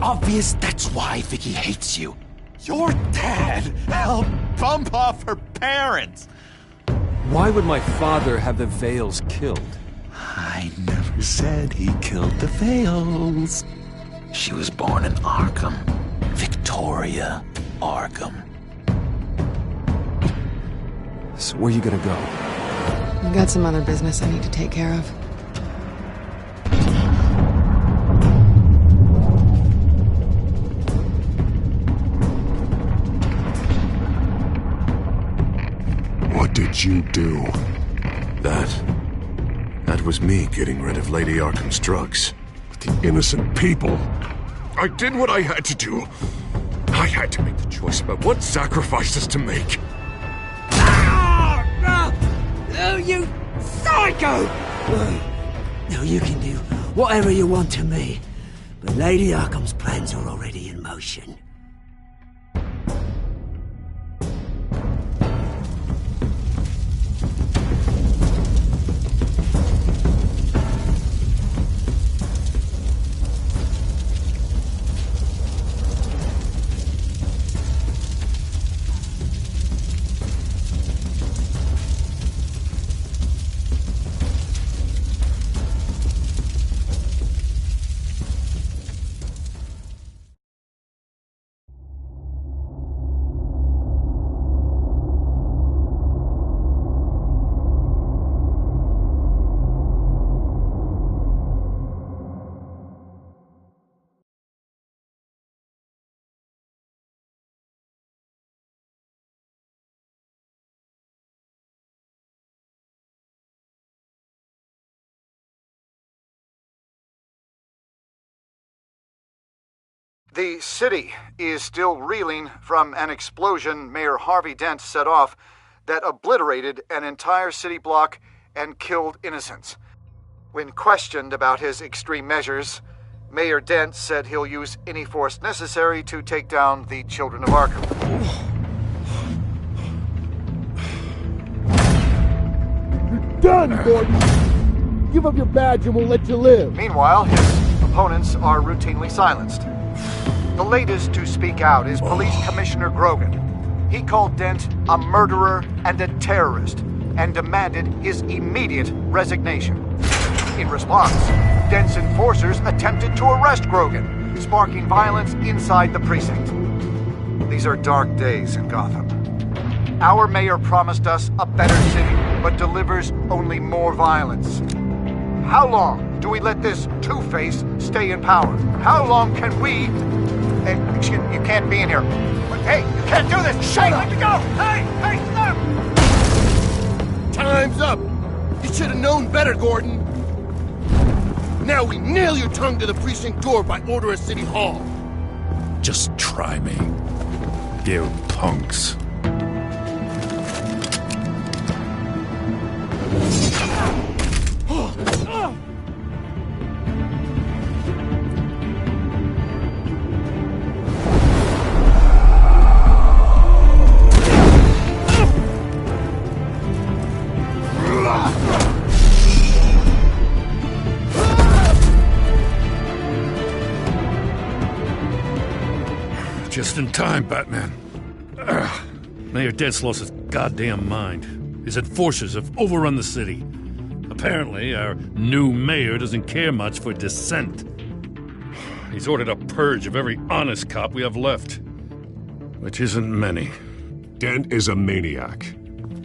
obvious that's why Vicky hates you. Your dad helped bump off her parents. Why would my father have the Vales killed? I never said he killed the Vales. She was born in Arkham. Victoria Arkham. So where you gonna go? I've got some other business I need to take care of. What did you do? That was me getting rid of Lady Arkham's drugs. With the innocent people. I did what I had to do. I had to make the choice about what sacrifices to make. Oh, you psycho! Now you can do whatever you want to me, but Lady Arkham's plans are already in motion. The city is still reeling from an explosion Mayor Harvey Dent set off that obliterated an entire city block and killed innocents. When questioned about his extreme measures, Mayor Dent said he'll use any force necessary to take down the children of Arkham. You're done, Gordon! Give up your badge and we'll let you live. Meanwhile, his opponents are routinely silenced. The latest to speak out is Police Commissioner Grogan. He called Dent a murderer and a terrorist and demanded his immediate resignation. In response, Dent's enforcers attempted to arrest Grogan, sparking violence inside the precinct. These are dark days in Gotham. Our mayor promised us a better city, but delivers only more violence. How long do we let this Two-Face stay in power? How long can we... Hey, excuse me, you can't be in here. Hey, you can't do this! Shut up! Let me go! Hey, stop! Time's up! You should have known better, Gordon! Now we nail your tongue to the precinct door by order of City Hall! Just try me. You punks. Just in time, Batman. Mayor Dent's lost his goddamn mind. His enforcers have overrun the city. Apparently, our new mayor doesn't care much for dissent. He's ordered a purge of every honest cop we have left. Which isn't many. Dent is a maniac.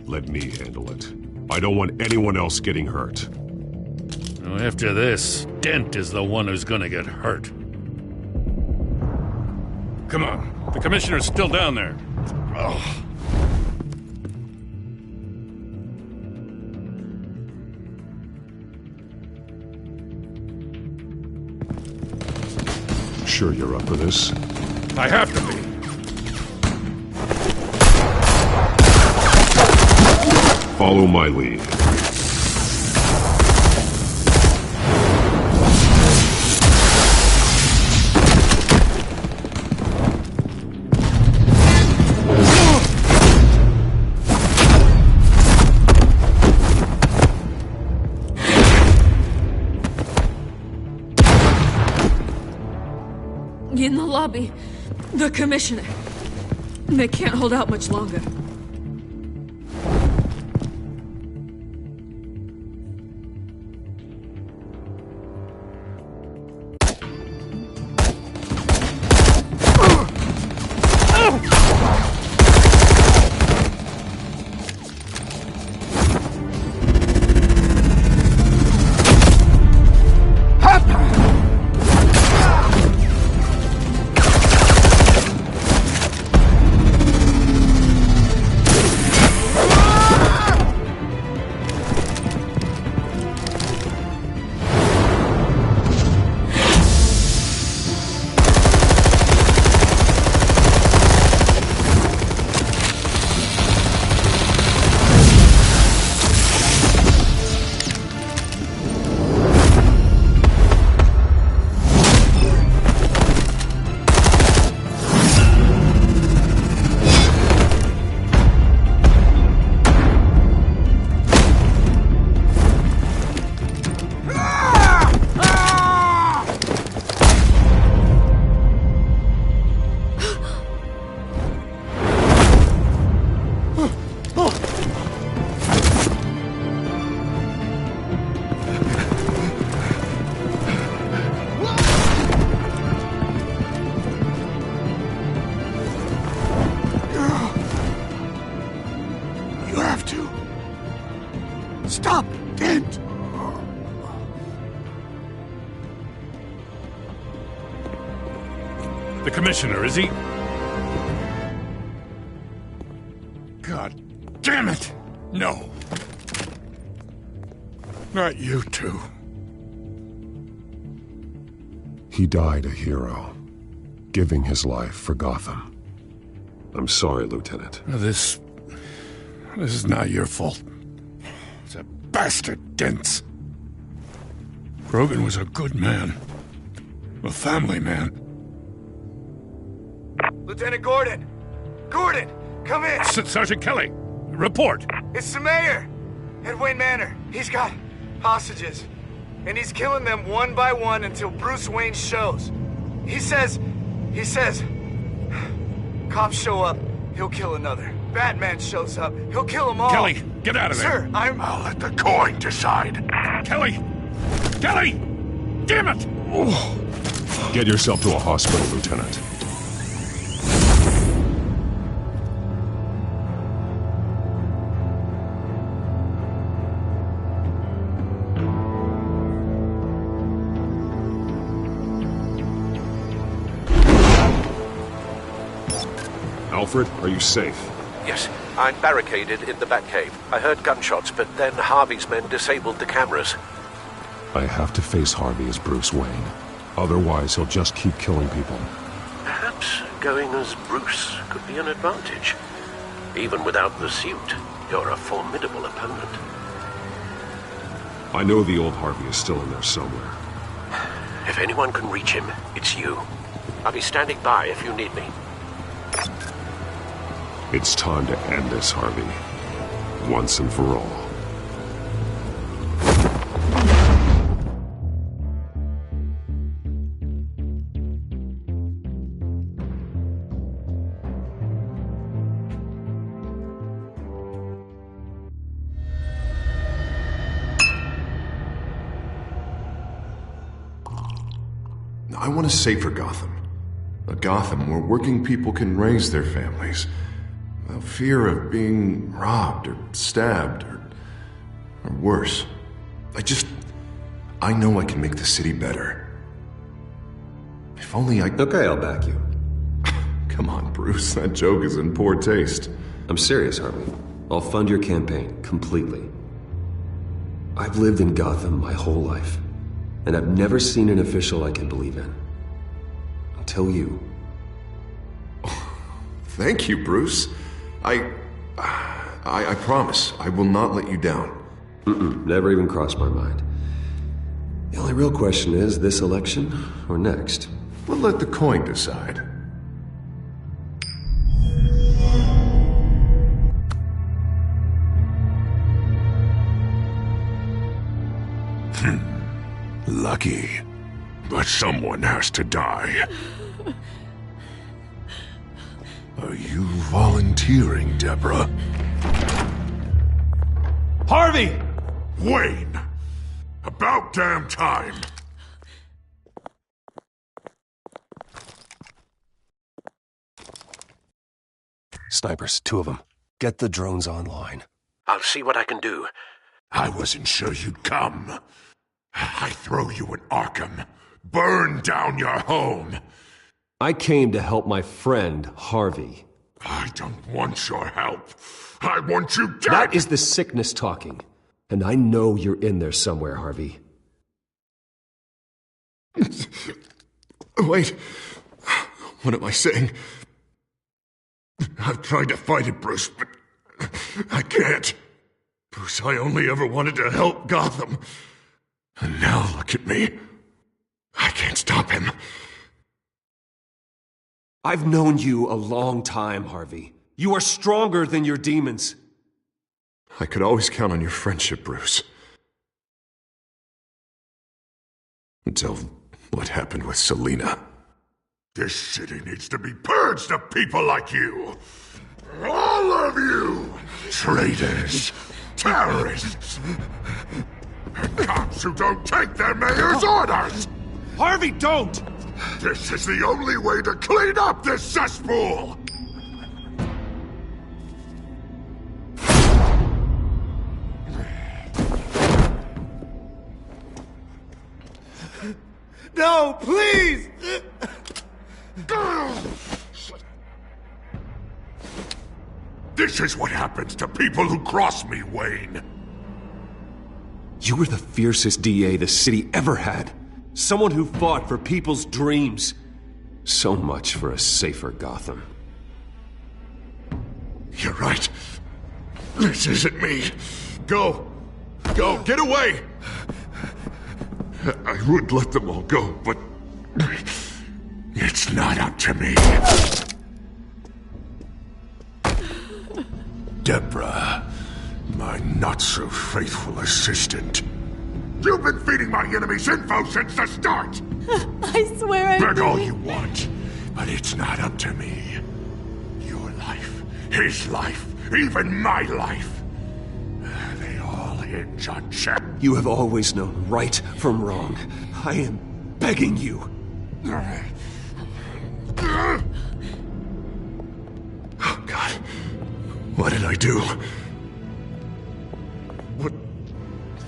Let me handle it. I don't want anyone else getting hurt. Well, after this, Dent is the one who's gonna get hurt. Come on, the commissioner's still down there. Oh. Sure you're up for this? I have to be. Follow my lead. You be the commissioner. They can't hold out much longer. Stop, Dent! The commissioner, is he? God damn it! No. Not you two. He died a hero, giving his life for Gotham. I'm sorry, Lieutenant. This is not your fault. It's a bastard Dent's. Grogan was a good man. A family man. Lieutenant Gordon! Gordon, come in! Sergeant Kelly, report. It's the mayor at Wayne Manor. He's got hostages, and he's killing them one by one until Bruce Wayne shows. He says, cops show up, he'll kill another. Batman shows up, he'll kill them all. Kelly, get out of there. Sir, I'll let the coin decide. Kelly! Kelly! Damn it! Oh. Get yourself to a hospital, Lieutenant. Alfred, are you safe? Yes, I'm barricaded in the Batcave. I heard gunshots, but then Harvey's men disabled the cameras. I have to face Harvey as Bruce Wayne. Otherwise, he'll just keep killing people. Perhaps going as Bruce could be an advantage. Even without the suit, you're a formidable opponent. I know the old Harvey is still in there somewhere. If anyone can reach him, it's you. I'll be standing by if you need me. It's time to end this, Harvey. Once and for all. I want a safer Gotham. A Gotham where working people can raise their families without fear of being robbed or stabbed or worse. I know I can make the city better. If only I... Okay, I'll back you. Come on, Bruce, that joke is in poor taste. I'm serious, Harvey. I'll fund your campaign, completely. I've lived in Gotham my whole life, and I've never seen an official I can believe in. Until you. Thank you, Bruce. I promise I will not let you down. Never even crossed my mind. The only real question is, this election or next? We'll let the coin decide. Lucky. But someone has to die. Are you volunteering, Deborah? Harvey! Wayne! About damn time! Snipers, 2 of them. Get the drones online. I'll see what I can do. I wasn't sure you'd come. I throw you in Arkham. Burn down your home. I came to help my friend, Harvey. I don't want your help. I want you dead! That is the sickness talking. And I know you're in there somewhere, Harvey. Wait. What am I saying? I've tried to fight it, Bruce, but I can't. Bruce, I only ever wanted to help Gotham. And now look at me. I can't stop him. I've known you a long time, Harvey. You are stronger than your demons. I could always count on your friendship, Bruce. Until what happened with Selina. This city needs to be purged of people like you. All of you! Traitors, terrorists, and cops who don't take their mayor's orders! Harvey, don't! This is the only way to clean up this cesspool! No, please! This is what happens to people who cross me, Wayne. You were the fiercest DA the city ever had. Someone who fought for people's dreams. So much for a safer Gotham. You're right. This isn't me. Go. Go. Get away. I would let them all go, but it's not up to me. Deborah, my not-so-faithful assistant. You've been feeding my enemies info since the start! I swear I Beg all didn't. you want, but it's not up to me. Your life, his life, even my life. They all hinge on Shep. You have always known right from wrong. I am begging you. Oh, God. What did I do?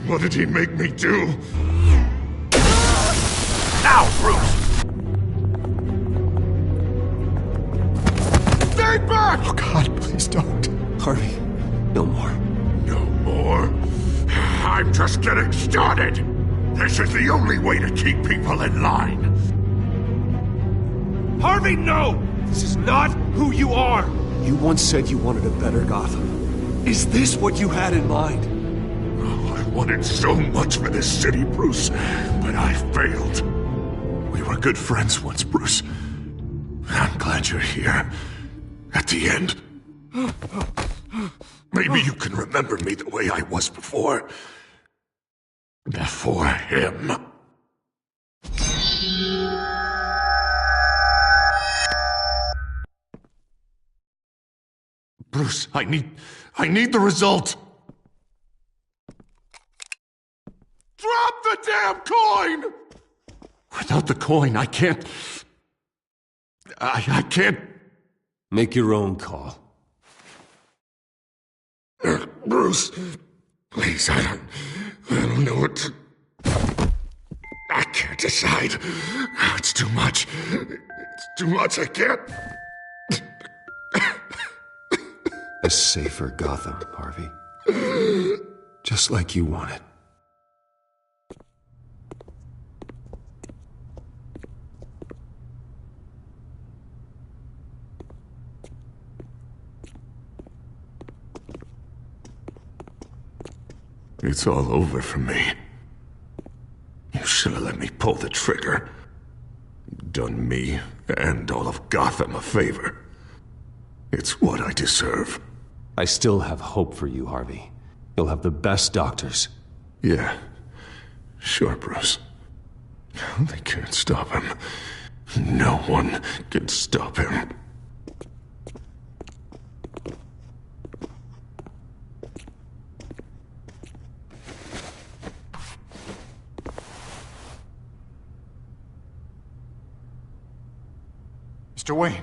What did he make me do? Now, Bruce! Stay back! Oh, God, please don't. Harvey, no more. No more? I'm just getting started! This is the only way to keep people in line. Harvey, no! This is not who you are! You once said you wanted a better Gotham. Is this what you had in mind? Oh, I wanted so much for this city, Bruce, but I failed. We were good friends once, Bruce. I'm glad you're here. At the end. Maybe you can remember me the way I was before. Before him. Bruce, I need the result. Drop the damn coin! Without the coin, I can't... I can't... Make your own call. Bruce, please, I don't know what to... I can't decide. It's too much. It's too much, I can't... A safer Gotham, Harvey. Just like you wanted. It's all over for me. You should have let me pull the trigger. Done me and all of Gotham a favor. It's what I deserve. I still have hope for you, Harvey. You'll have the best doctors. Yeah. Sure, Bruce. They can't stop him. No one can stop him. Mr. Wayne.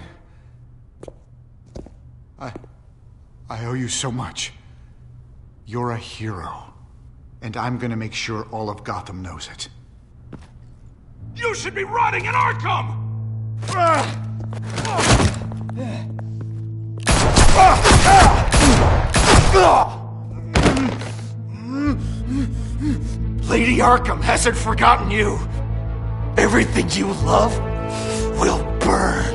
I owe you so much. You're a hero. And I'm gonna make sure all of Gotham knows it. You should be rotting in Arkham! Lady Arkham hasn't forgotten you. Everything you love will burn.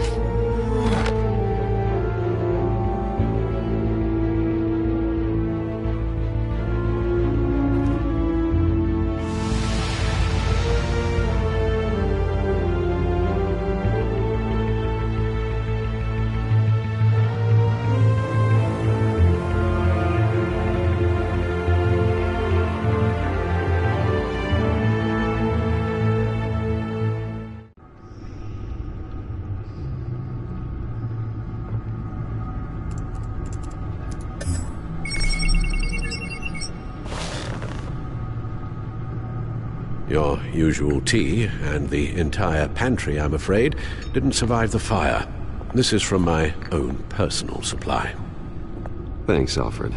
Your usual tea and the entire pantry, I'm afraid, didn't survive the fire. This is from my own personal supply. Thanks, Alfred.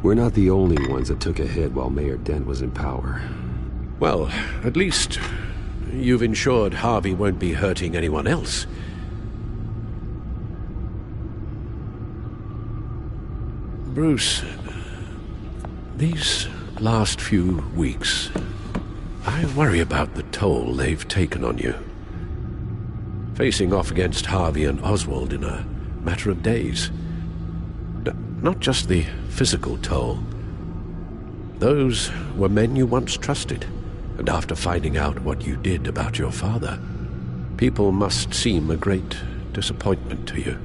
We're not the only ones that took a hit while Mayor Dent was in power. Well, at least you've ensured Harvey won't be hurting anyone else. Bruce, these last few weeks, I worry about the toll they've taken on you. Facing off against Harvey and Oswald in a matter of days. Not just the physical toll. Those were men you once trusted, and after finding out what you did about your father, people must seem a great disappointment to you.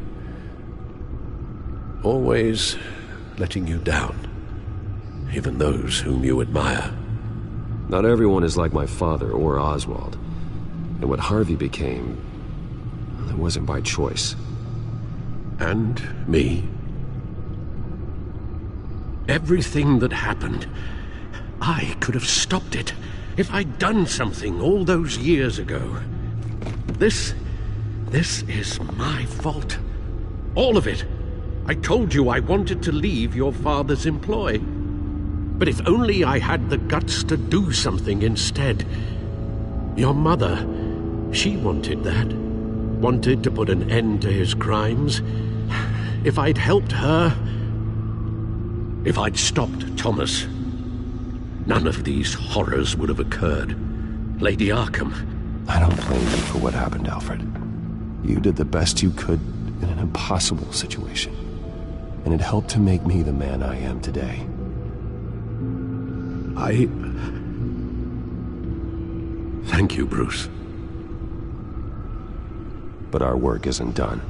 Always letting you down. Even those whom you admire. Not everyone is like my father or Oswald. And what Harvey became, it wasn't by choice. And me. Everything that happened, I could have stopped it if I'd done something all those years ago. This is my fault. All of it. I told you I wanted to leave your father's employ. But if only I had the guts to do something instead. Your mother, she wanted that. Wanted to put an end to his crimes. If I'd helped her, if I'd stopped Thomas, none of these horrors would have occurred. Lady Arkham. I don't blame you for what happened, Alfred. You did the best you could in an impossible situation. And it helped to make me the man I am today. Thank you, Bruce. But our work isn't done.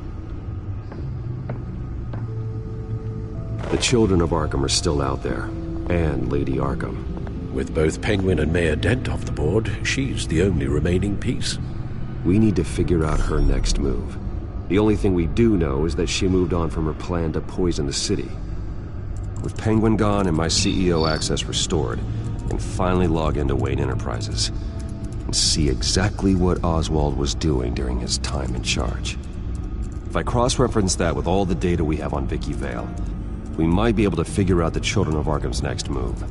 The children of Arkham are still out there, and Lady Arkham. With both Penguin and Mayor Dent off the board, she's the only remaining piece. We need to figure out her next move. The only thing we do know is that she moved on from her plan to poison the city. With Penguin gone and my CEO access restored, I can finally log into Wayne Enterprises and see exactly what Oswald was doing during his time in charge. If I cross-reference that with all the data we have on Vicky Vale, we might be able to figure out the Children of Arkham's next move.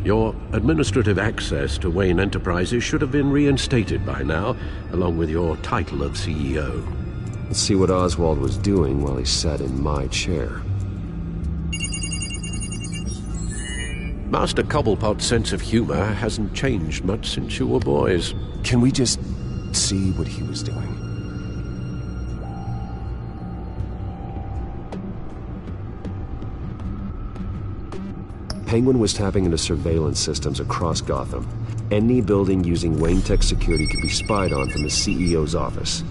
Your administrative access to Wayne Enterprises should have been reinstated by now, along with your title of CEO. Let's see what Oswald was doing while he sat in my chair. Master Cobblepot's sense of humor hasn't changed much since you were boys. Can we just see what he was doing? Penguin was tapping into surveillance systems across Gotham. Any building using Wayne Tech security could be spied on from the CEO's office.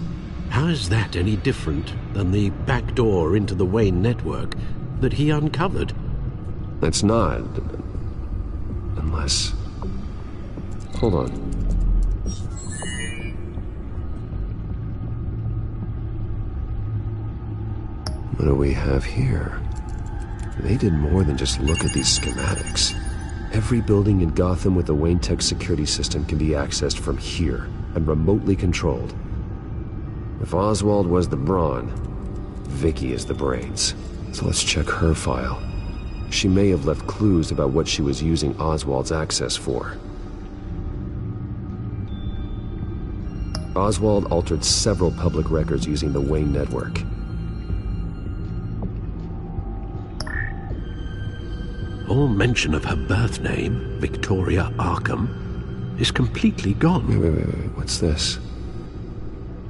How is that any different than the back door into the Wayne network that he uncovered? That's not. Unless... Hold on. What do we have here? They did more than just look at these schematics. Every building in Gotham with the Wayne Tech security system can be accessed from here and remotely controlled. If Oswald was the brawn, Vicky is the brains. So let's check her file. She may have left clues about what she was using Oswald's access for. Oswald altered several public records using the Wayne network. All mention of her birth name, Victoria Arkham, is completely gone. Wait, what's this?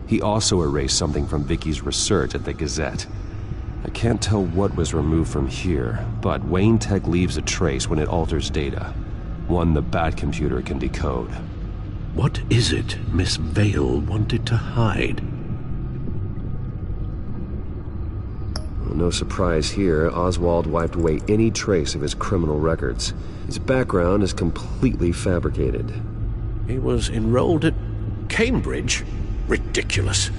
He also erased something from Vicky's research at the Gazette. I can't tell what was removed from here, but Wayne Tech leaves a trace when it alters data. One the Bat computer can decode. What is it Miss Vale wanted to hide? Well, no surprise here, Oswald wiped away any trace of his criminal records. His background is completely fabricated. He was enrolled at Cambridge? Ridiculous.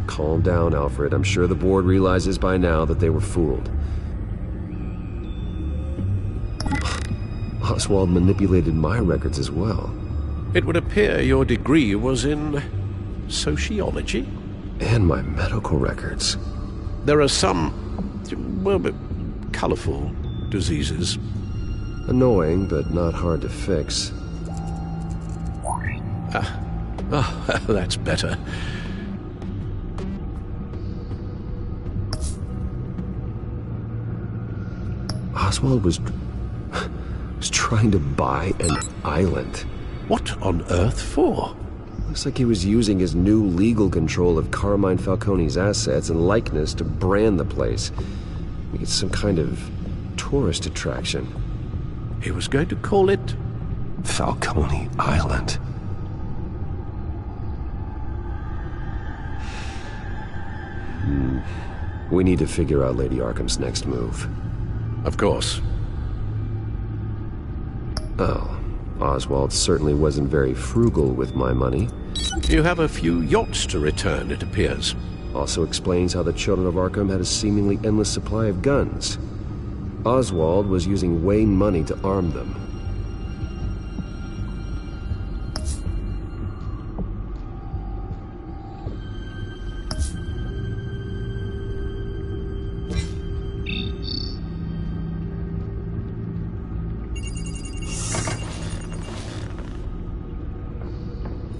Calm down, Alfred. I'm sure the board realizes by now that they were fooled. Oswald manipulated my records as well. It would appear your degree was in sociology? And my medical records. There are some, well, colorful diseases. Annoying, but not hard to fix. That's better. Oswald was trying to buy an island. What on earth for? Looks like he was using his new legal control of Carmine Falcone's assets and likeness to brand the place. Make it some kind of tourist attraction. He was going to call it Falcone Island. We need to figure out Lady Arkham's next move. Of course. Oh, Oswald certainly wasn't very frugal with my money. You have a few yachts to return, it appears. Also explains how the children of Arkham had a seemingly endless supply of guns. Oswald was using Wayne money to arm them.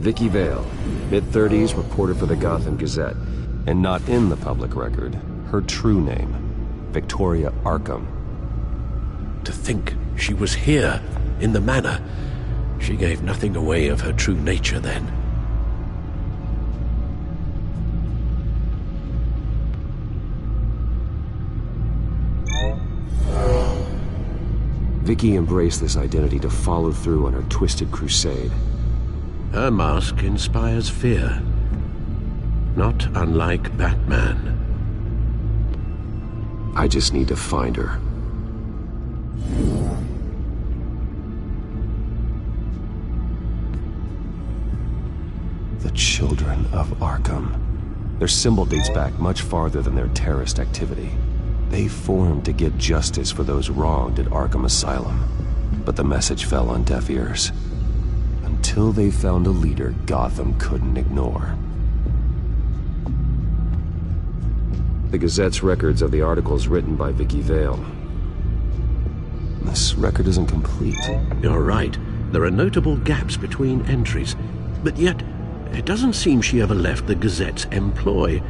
Vicky Vale, mid-30s, reporter for the Gotham Gazette. And not in the public record, her true name, Victoria Arkham. To think she was here, in the manor. She gave nothing away of her true nature then. Vicky embraced this identity to follow through on her twisted crusade. Her mask inspires fear. Not unlike Batman. I just need to find her. The Children of Arkham. Their symbol dates back much farther than their terrorist activity. They formed to get justice for those wronged at Arkham Asylum. But the message fell on deaf ears. Until they found a leader Gotham couldn't ignore. The Gazette's records of the articles written by Vicky Vale. This record isn't complete. You're right. There are notable gaps between entries. But yet, it doesn't seem she ever left the Gazette's employ.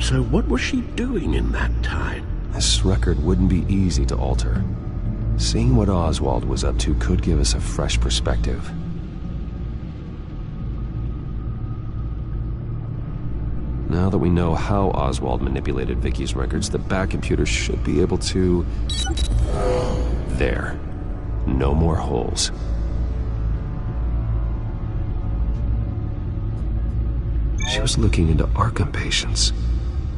So what was she doing in that time? This record wouldn't be easy to alter. Seeing what Oswald was up to could give us a fresh perspective. Now that we know how Oswald manipulated Vicky's records, the Bat computer should be able to... There. No more holes. She was looking into Arkham patients,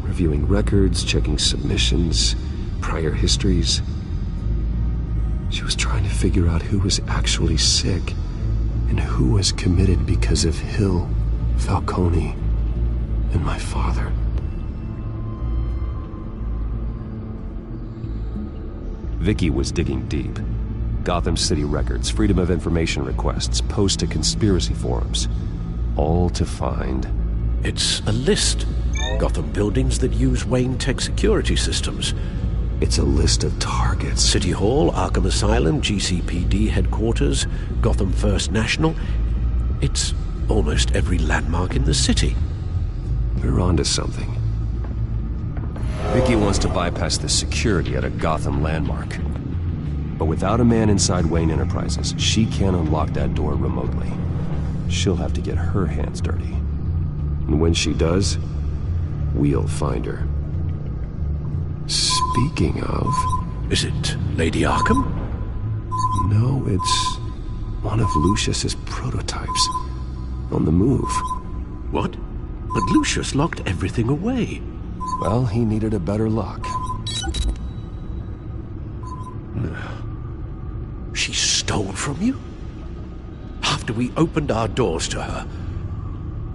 reviewing records, checking submissions, prior histories. She was trying to figure out who was actually sick and who was committed because of Hill, Falcone, and my father. Vicky was digging deep. Gotham City records, Freedom of Information requests, posts to conspiracy forums. All to find... It's a list. Gotham buildings that use Wayne Tech security systems. It's a list of targets. City Hall, Arkham Asylum, GCPD headquarters, Gotham First National. It's almost every landmark in the city. We're onto something. Vicky wants to bypass the security at a Gotham landmark. But without a man inside Wayne Enterprises, she can't unlock that door remotely. She'll have to get her hands dirty. And when she does, we'll find her. Speaking of... Is it Lady Arkham? No, it's one of Lucius's prototypes. On the move. What? But Lucius locked everything away. Well, he needed a better lock. She stole from you? After we opened our doors to her?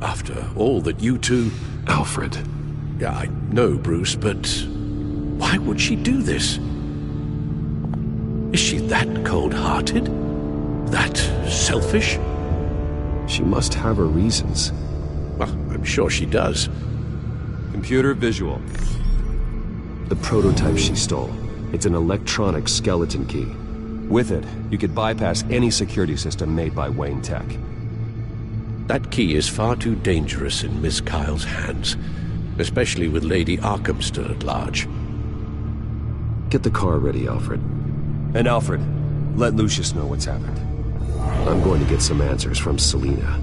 After all that you two... Alfred. Yeah, I know, Bruce, but... why would she do this? Is she that cold-hearted? That selfish? She must have her reasons. Well, I'm sure she does. Computer visual. The prototype she stole. It's an electronic skeleton key. With it, you could bypass any security system made by Wayne Tech. That key is far too dangerous in Miss Kyle's hands, especially with Lady Arkham still at large. Get the car ready, Alfred. And Alfred, let Lucius know what's happened. I'm going to get some answers from Selina.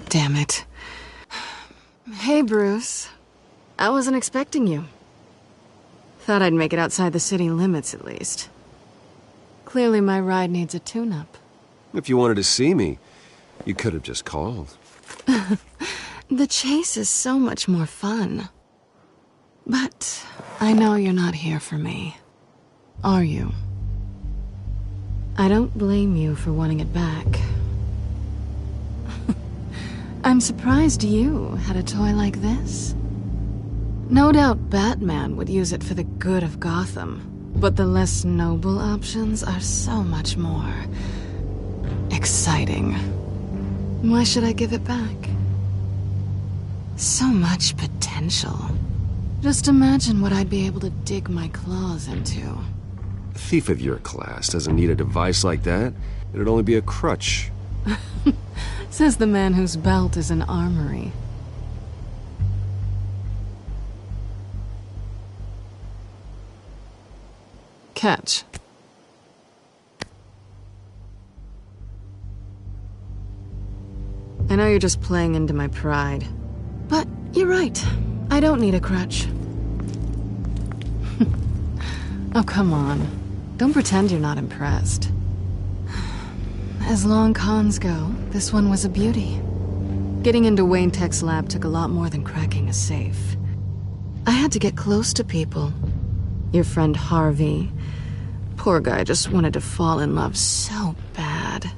Damn it. Hey, Bruce. I wasn't expecting you. Thought I'd make it outside the city limits, at least. Clearly my ride needs a tune-up. If you wanted to see me, you could have just called. The chase is so much more fun. But I know you're not here for me. Are you? I don't blame you for wanting it back. I'm surprised you had a toy like this. No doubt Batman would use it for the good of Gotham, but the less noble options are so much more exciting. Why should I give it back? So much potential. Just imagine what I'd be able to dig my claws into. A thief of your class doesn't need a device like that. It'd only be a crutch. Says the man whose belt is an armory. Catch. I know you're just playing into my pride, but you're right. I don't need a crutch. Oh, come on. Don't pretend you're not impressed. As long cons go, this one was a beauty. Getting into Wayne Tech's lab took a lot more than cracking a safe. I had to get close to people. Your friend Harvey. Poor guy just wanted to fall in love so bad.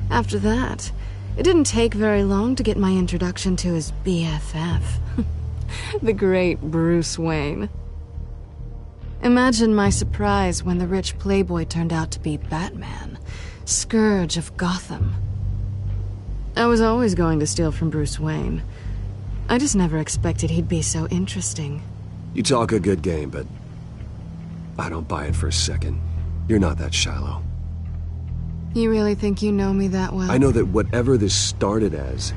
After that, it didn't take very long to get my introduction to his BFF. The great Bruce Wayne. Imagine my surprise when the rich playboy turned out to be Batman, Scourge of Gotham. I was always going to steal from Bruce Wayne. I just never expected he'd be so interesting. You talk a good game, but I don't buy it for a second. You're not that shallow. You really think you know me that well? I know that whatever this started as,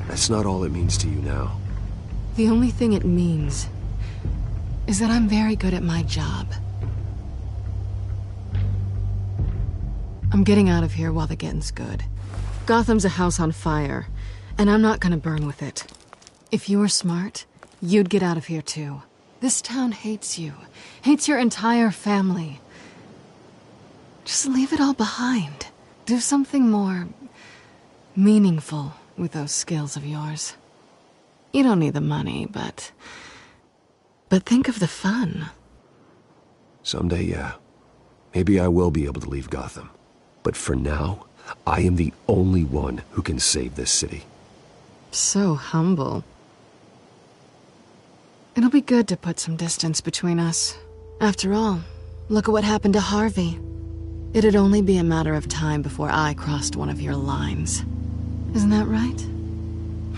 that's not all it means to you now. The only thing it means is that I'm very good at my job. I'm getting out of here while the getting's good. Gotham's a house on fire, and I'm not gonna burn with it. If you were smart, you'd get out of here too. This town hates you, hates your entire family. Just leave it all behind. Do something more meaningful with those skills of yours. You don't need the money, but think of the fun. Someday, yeah. Maybe I will be able to leave Gotham. But for now, I am the only one who can save this city. So humble. It'll be good to put some distance between us. After all, look at what happened to Harvey. It'd only be a matter of time before I crossed one of your lines. Isn't that right?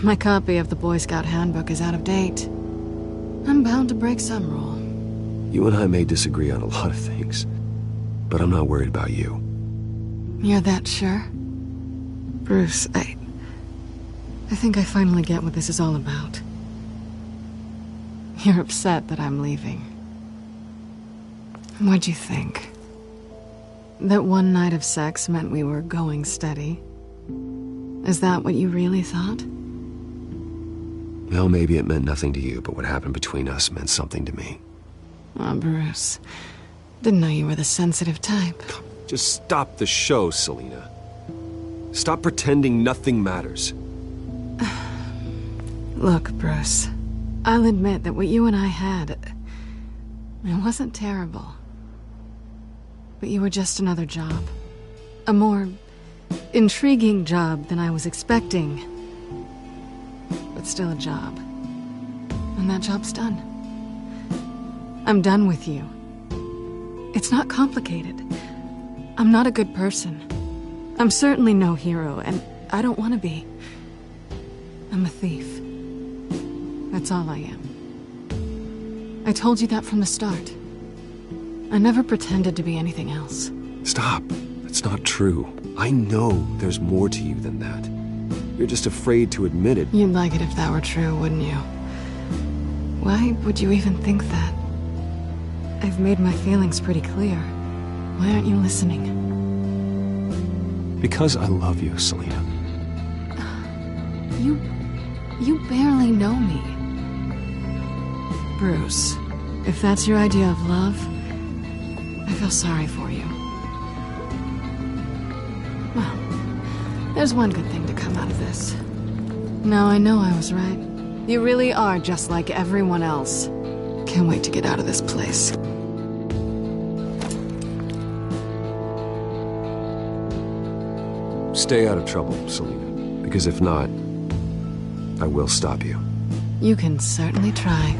My copy of the Boy Scout Handbook is out of date. I'm bound to break some rule. You and I may disagree on a lot of things, but I'm not worried about you. You're that sure? Bruce, I think I finally get what this is all about. You're upset that I'm leaving. What'd you think? That one night of sex meant we were going steady? Is that what you really thought? Well, maybe it meant nothing to you, but what happened between us meant something to me. Oh, Bruce. Didn't know you were the sensitive type. Just stop the show, Selina. Stop pretending nothing matters. Look, Bruce. I'll admit that what you and I had, it wasn't terrible. But you were just another job. A more intriguing job than I was expecting. But still a job. And that job's done. I'm done with you. It's not complicated. I'm not a good person. I'm certainly no hero, and I don't want to be. I'm a thief. That's all I am. I told you that from the start. I never pretended to be anything else. Stop. That's not true. I know there's more to you than that. You're just afraid to admit it. You'd like it if that were true, wouldn't you? Why would you even think that? I've made my feelings pretty clear. Why aren't you listening? Because I love you, Selina. You barely know me. Bruce, if that's your idea of love, I feel sorry for you. Well, there's one good thing to come out of this. Now I know I was right. You really are just like everyone else. Can't wait to get out of this place. Stay out of trouble, Selina. Because if not, I will stop you. You can certainly try.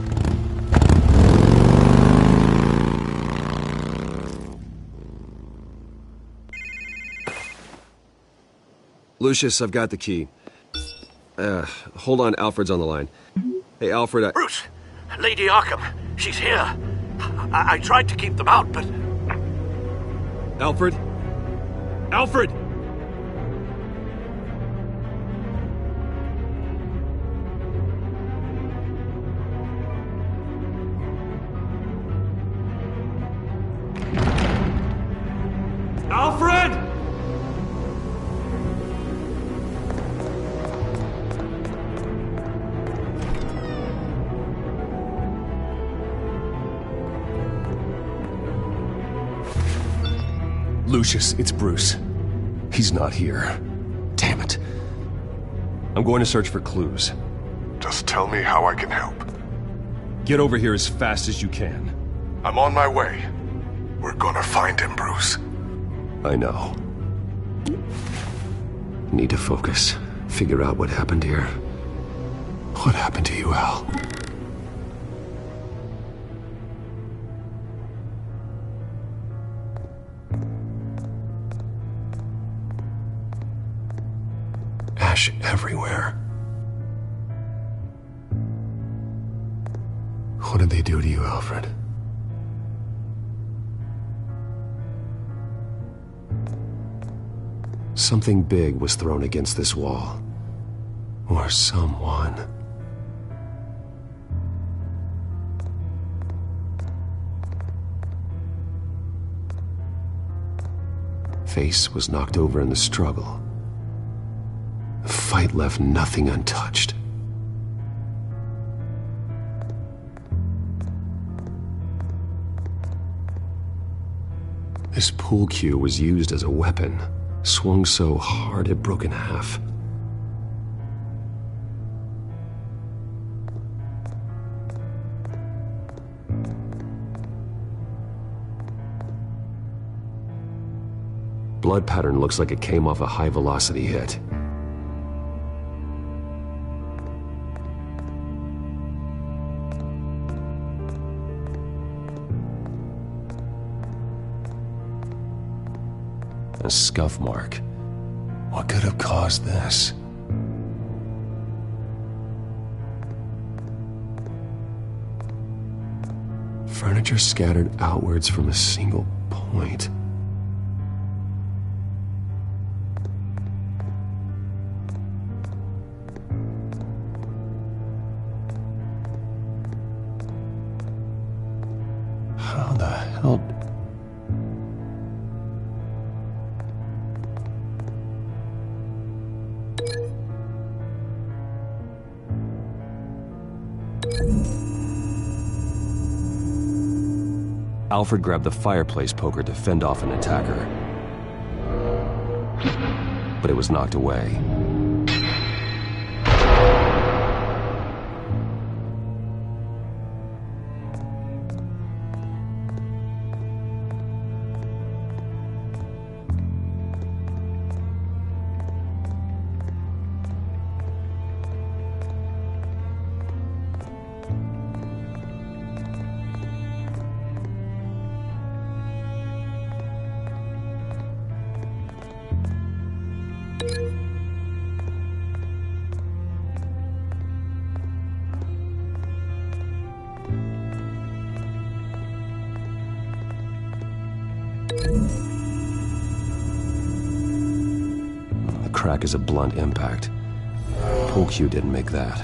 Lucius, I've got the key. Hold on, Alfred's on the line. Hey, Alfred, Bruce! Lady Arkham, she's here. I tried to keep them out, but... Alfred? Alfred! Alfred! Lucius, it's Bruce. He's not here. Damn it. I'm going to search for clues. Just tell me how I can help. Get over here as fast as you can. I'm on my way. We're gonna find him, Bruce. I know. Need to focus. Figure out what happened here. What happened to you, Al? Ash everywhere. What did they do to you, Alfred? Something big was thrown against this wall. Or someone. Face was knocked over in the struggle. The fight left nothing untouched. This pool cue was used as a weapon, swung so hard it broke in half. Blood pattern looks like it came off a high-velocity hit. A scuff mark. What could have caused this? Furniture scattered outwards from a single point. How the hell... Alfred grabbed the fireplace poker to fend off an attacker. But it was knocked away. The crack is a blunt impact. Pool cue didn't make that.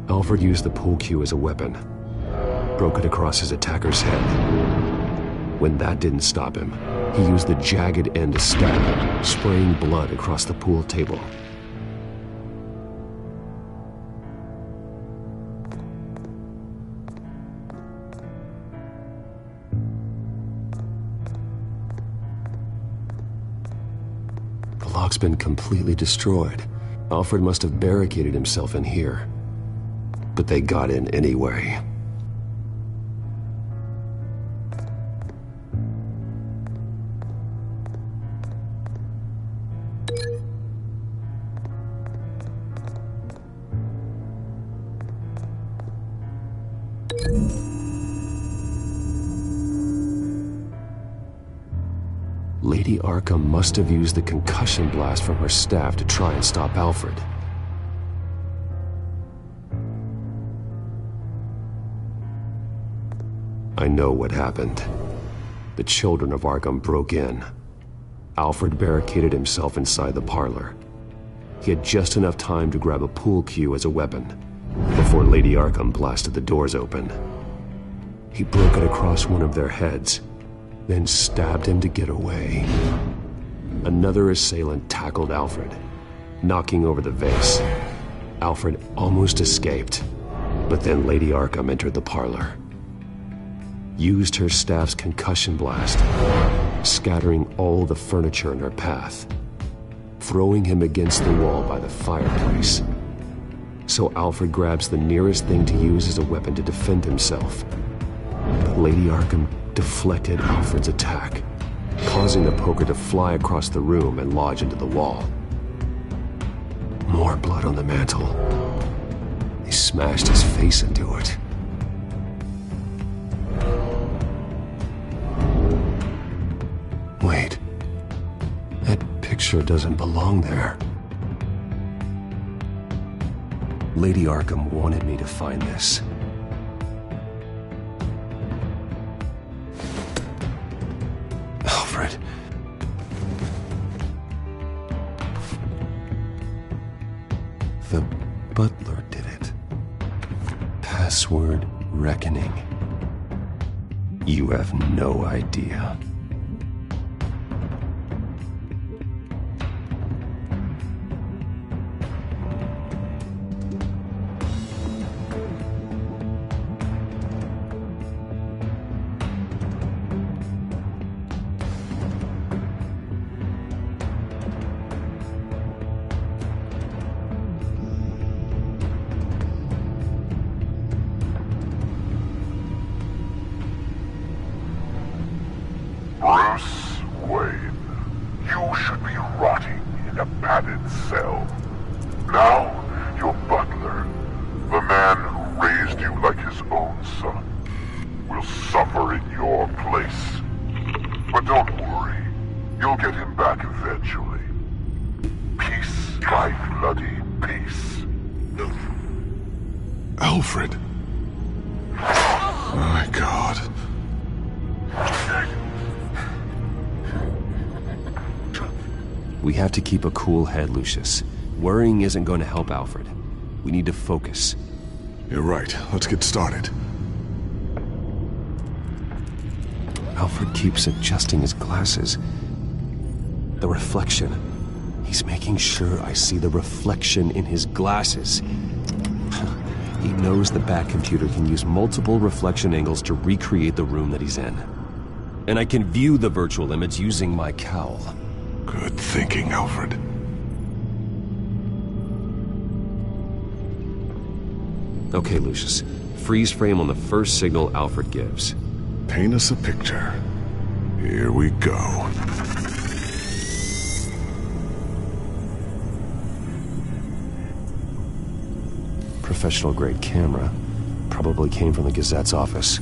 Alfred used the pool cue as a weapon, broke it across his attacker's head. When that didn't stop him, he used the jagged end to stab him, spraying blood across the pool table. The lock's been completely destroyed. Alfred must have barricaded himself in here. But they got in anyway. Lady Arkham must have used the concussion blast from her staff to try and stop Alfred. I know what happened. The children of Arkham broke in. Alfred barricaded himself inside the parlor. He had just enough time to grab a pool cue as a weapon before Lady Arkham blasted the doors open. He broke it across one of their heads, then stabbed him to get away. Another assailant tackled Alfred, knocking over the vase. Alfred almost escaped, but then Lady Arkham entered the parlor. Used her staff's concussion blast, scattering all the furniture in her path, throwing him against the wall by the fireplace. So Alfred grabs the nearest thing to use as a weapon to defend himself. But Lady Arkham deflected Alfred's attack, causing the poker to fly across the room and lodge into the wall. More blood on the mantel. He smashed his face into it. Wait, that picture doesn't belong there. Lady Arkham wanted me to find this. Alfred. The butler did it. Password reckoning. You have no idea. Alfred. My God. We have to keep a cool head, Lucius. Worrying isn't going to help Alfred. We need to focus. You're right. Let's get started. Alfred keeps adjusting his glasses. The reflection. He's making sure I see the reflection in his glasses. He knows the back computer can use multiple reflection angles to recreate the room that he's in. And I can view the virtual image using my cowl. Good thinking, Alfred. Okay, Lucius. Freeze frame on the first signal Alfred gives. Paint us a picture. Here we go. Professional-grade camera. Probably came from the Gazette's office.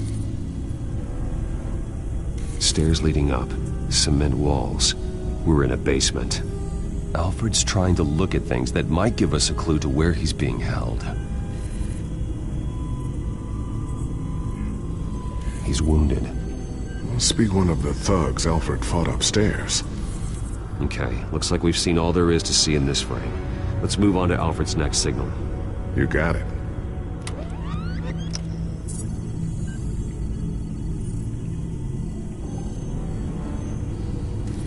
Stairs leading up. Cement walls. We're in a basement. Alfred's trying to look at things that might give us a clue to where he's being held. He's wounded. Must be one of the thugs Alfred fought upstairs. Okay, looks like we've seen all there is to see in this frame. Let's move on to Alfred's next signal. You got it.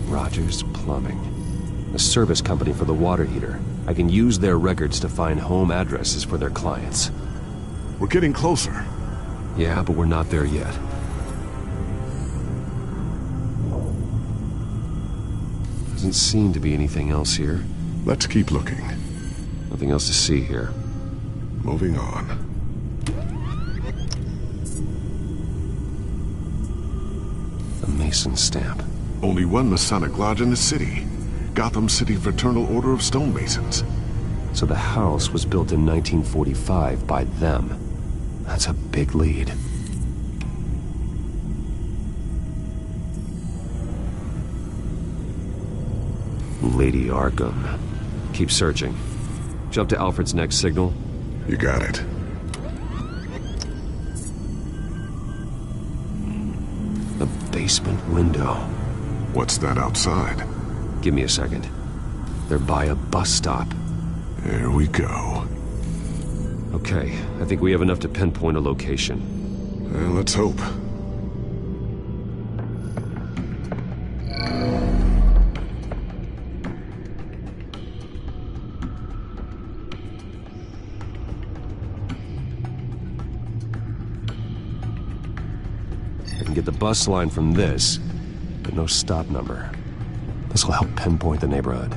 Rogers Plumbing. A service company for the water heater. I can use their records to find home addresses for their clients. We're getting closer. Yeah, but we're not there yet. Doesn't seem to be anything else here. Let's keep looking. Nothing else to see here. Moving on. A Mason stamp. Only one Masonic lodge in the city. Gotham City Fraternal Order of Stonemasons. So the house was built in 1945 by them. That's a big lead. Lady Arkham. Keep searching. Jump to Alfred's next signal. You got it. The basement window. What's that outside? Give me a second. They're by a bus stop. There we go. Okay, I think we have enough to pinpoint a location. Let's hope. I can get the bus line from this, but no stop number. This will help pinpoint the neighborhood.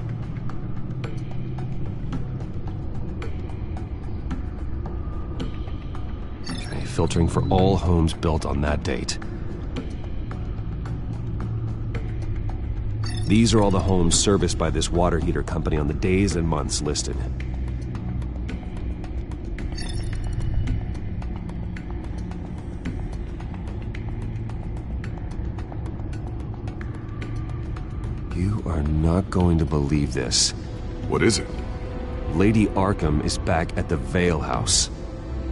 Okay, filtering for all homes built on that date. These are all the homes serviced by this water heater company on the days and months listed. You are not going to believe this. What is it? Lady Arkham is back at the Vale House,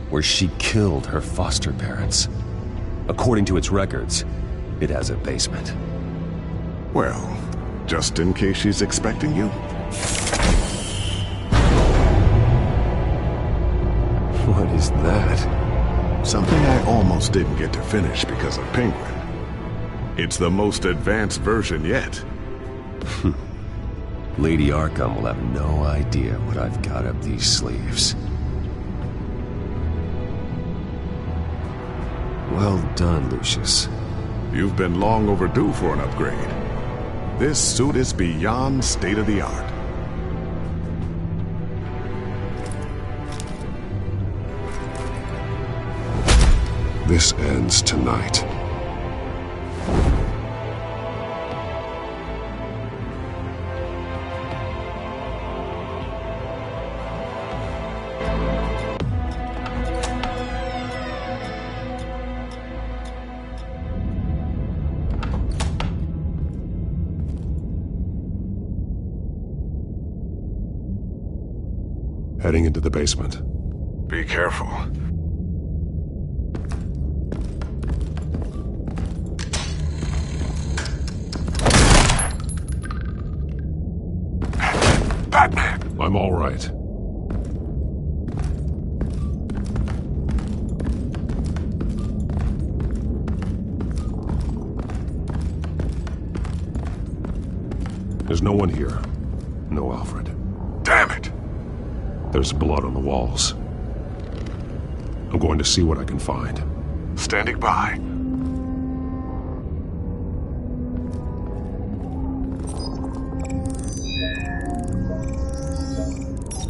where she killed her foster parents. According to its records, it has a basement. Well, just in case she's expecting you. What is that? Something I almost didn't get to finish because of Penguin. It's the most advanced version yet. Lady Arkham will have no idea what I've got up these sleeves. Well done, Lucius. You've been long overdue for an upgrade. This suit is beyond state-of-the-art. This ends tonight. Heading into the basement. Be careful. I'm all right. There's no one here. No Alfred. Damn it! There's blood on the walls. I'm going to see what I can find. Standing by.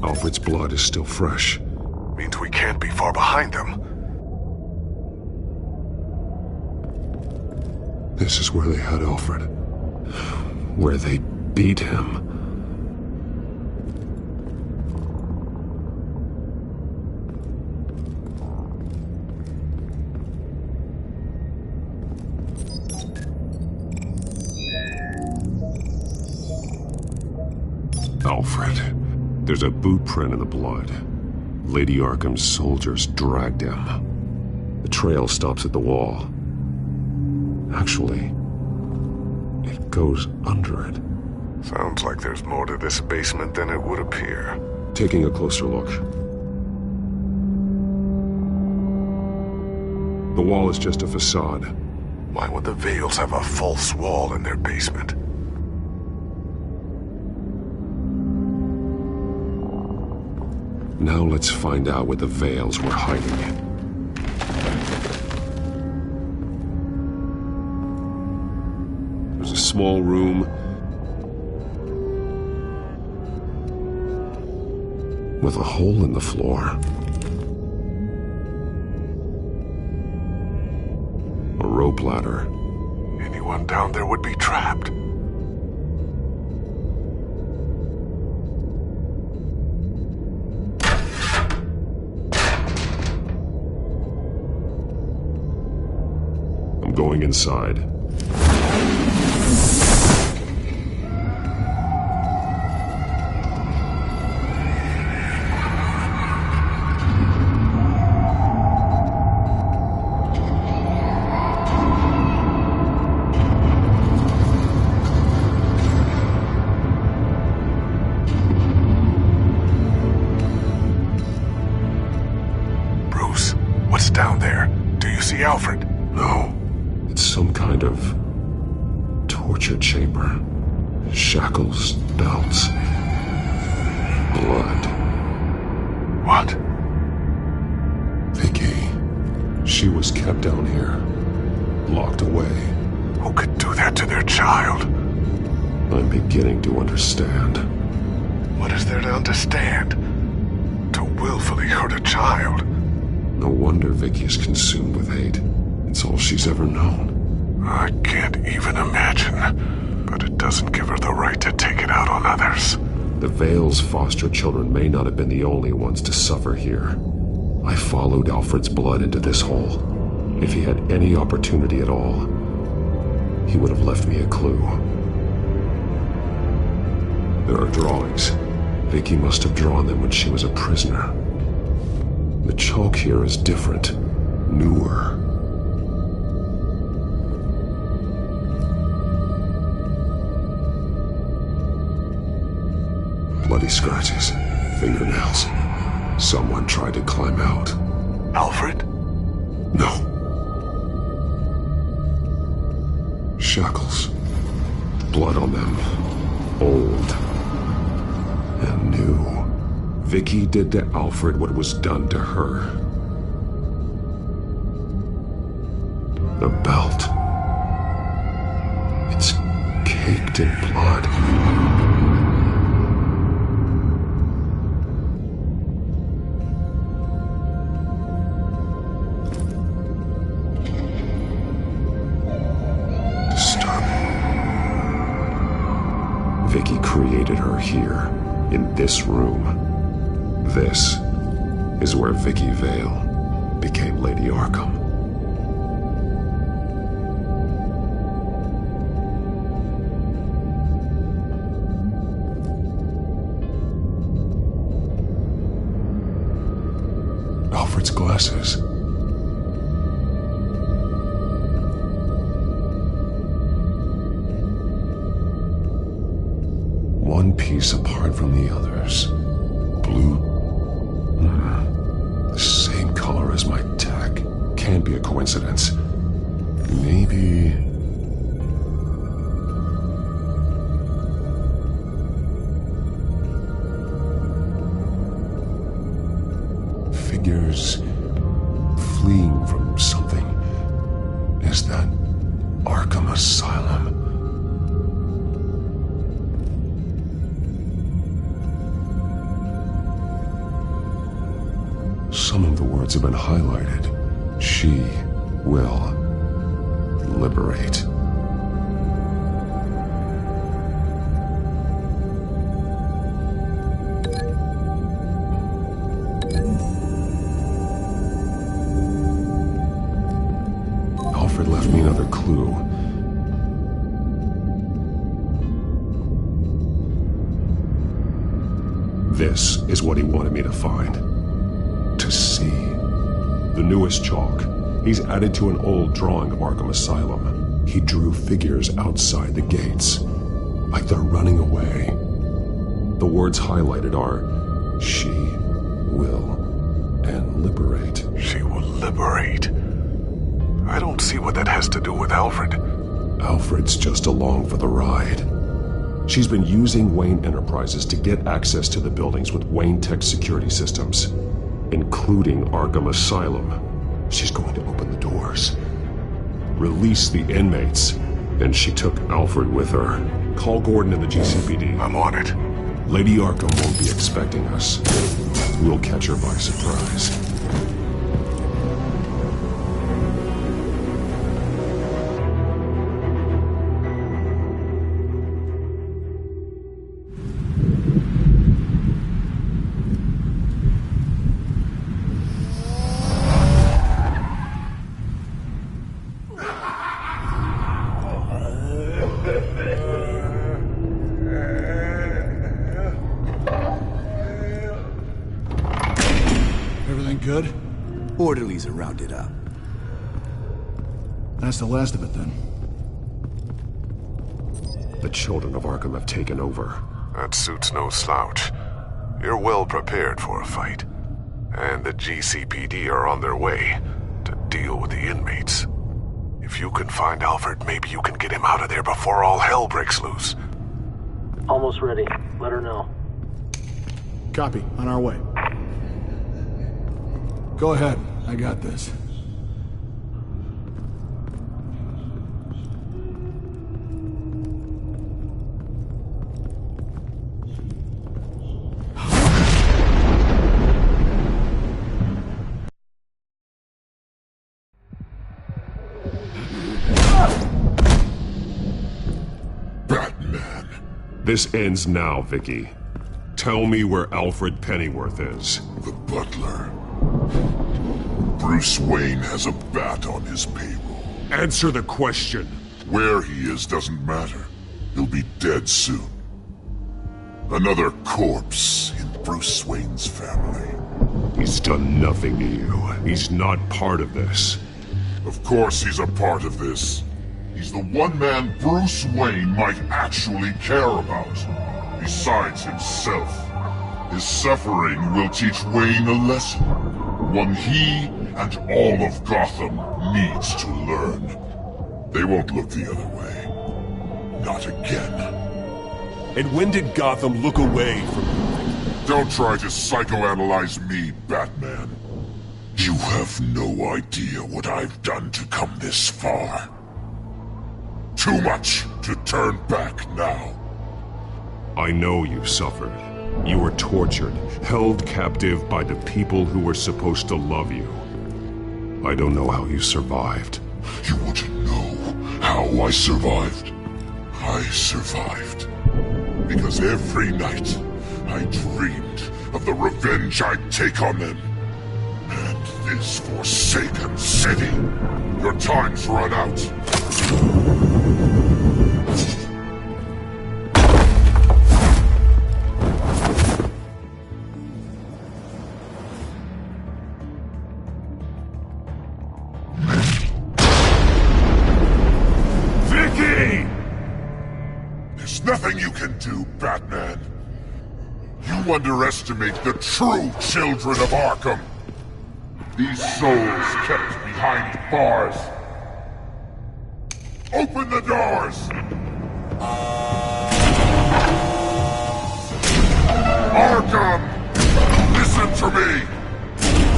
Alfred's blood is still fresh. Means we can't be far behind them. This is where they had Alfred. Where they beat him. Alfred. There's a boot print in the blood. Lady Arkham's soldiers dragged him. The trail stops at the wall. Actually, it goes under it. Sounds like there's more to this basement than it would appear. Taking a closer look. The wall is just a facade. Why would the Vales have a false wall in their basement? Now let's find out what the Vales were hiding. There's a small room with a hole in the floor. A rope ladder. Anyone down there would be trapped. I'm going inside. Bruce, what's down there? Do you see Alfred? No. It's some kind of torture chamber. Shackles, belts, blood. What? Vicky. She was kept down here, locked away. Who could do that to their child? I'm beginning to understand. What is there to understand? To willfully hurt a child? No wonder Vicky is consumed with hate. It's all she's ever known. I can't even imagine, but it doesn't give her the right to take it out on others. The Vale's foster children may not have been the only ones to suffer here. I followed Alfred's blood into this hole. If he had any opportunity at all, he would have left me a clue. There are drawings. Vicky must have drawn them when she was a prisoner. The chalk here is different, newer. Bloody scratches, fingernails. Someone tried to climb out. Alfred? No. Shackles. Blood on them. Old. And new. Vicky did to Alfred what was done to her. The belt. It's caked in blood. Vicky created her here, in this room. This is where Vicky Vale became Lady Arkham. Alfred's glasses. One piece apart from the others. blue. The same color as my tech. Can't be a coincidence. Maybe... Figures fleeing from something. Is that Arkham Asylum? Some of the words have been highlighted. She will liberate. Alfred left me another clue. This is what he wanted me to find. To see. The newest chalk. He's added to an old drawing of Arkham Asylum. He drew figures outside the gates. Like they're running away. The words highlighted are, she will, and liberate. She will liberate. I don't see what that has to do with Alfred. Alfred's just along for the ride. She's been using Wayne Enterprises to get access to the buildings with Wayne Tech security systems, including Arkham Asylum. She's going to open the doors, release the inmates, and she took Alfred with her. Call Gordon and the GCPD. I'm on it. Lady Arkham won't be expecting us. We'll catch her by surprise. Good? Orderlies are rounded up. That's the last of it, then. The children of Arkham have taken over. That suit's no slouch. You're well prepared for a fight. And the GCPD are on their way to deal with the inmates. If you can find Alfred, maybe you can get him out of there before all hell breaks loose. Almost ready. Let her know. Copy. On our way. Go ahead. I got this. Batman. This ends now, Vicky. Tell me where Alfred Pennyworth is. The butler. Bruce Wayne has a bat on his payroll. Answer the question. Where he is doesn't matter. He'll be dead soon. Another corpse in Bruce Wayne's family. He's done nothing to you. He's not part of this. Of course he's a part of this. He's the one man Bruce Wayne might actually care about. Besides himself. His suffering will teach Wayne a lesson. One he and all of Gotham needs to learn. They won't look the other way. Not again. And when did Gotham look away from you? Don't try to psychoanalyze me, Batman. You have no idea what I've done to come this far. Too much to turn back now. I know you suffered. You were tortured, held captive by the people who were supposed to love you. I don't know how you survived. You want to know how I survived? I survived because every night I dreamed of the revenge I'd take on them. And this forsaken city. Your time's run out. Nothing you can do, Batman. You You underestimate the true children of Arkham. These souls kept behind bars. Open the doors! Arkham! Listen to me!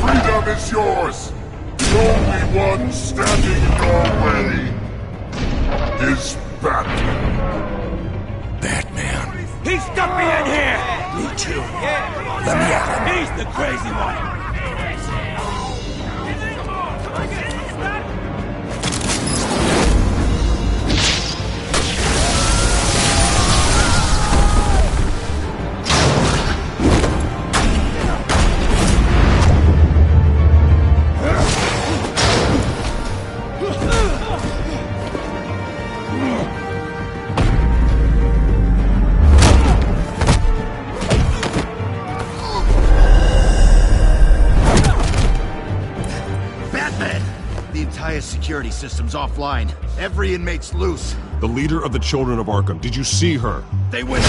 Freedom is yours! The only one standing in your way is Batman. Batman. He stuck me in here! Me too. Let me out. He's the crazy one! Security system's offline. Every inmate's loose. The leader of the Children of Arkham. Did you see her? They went...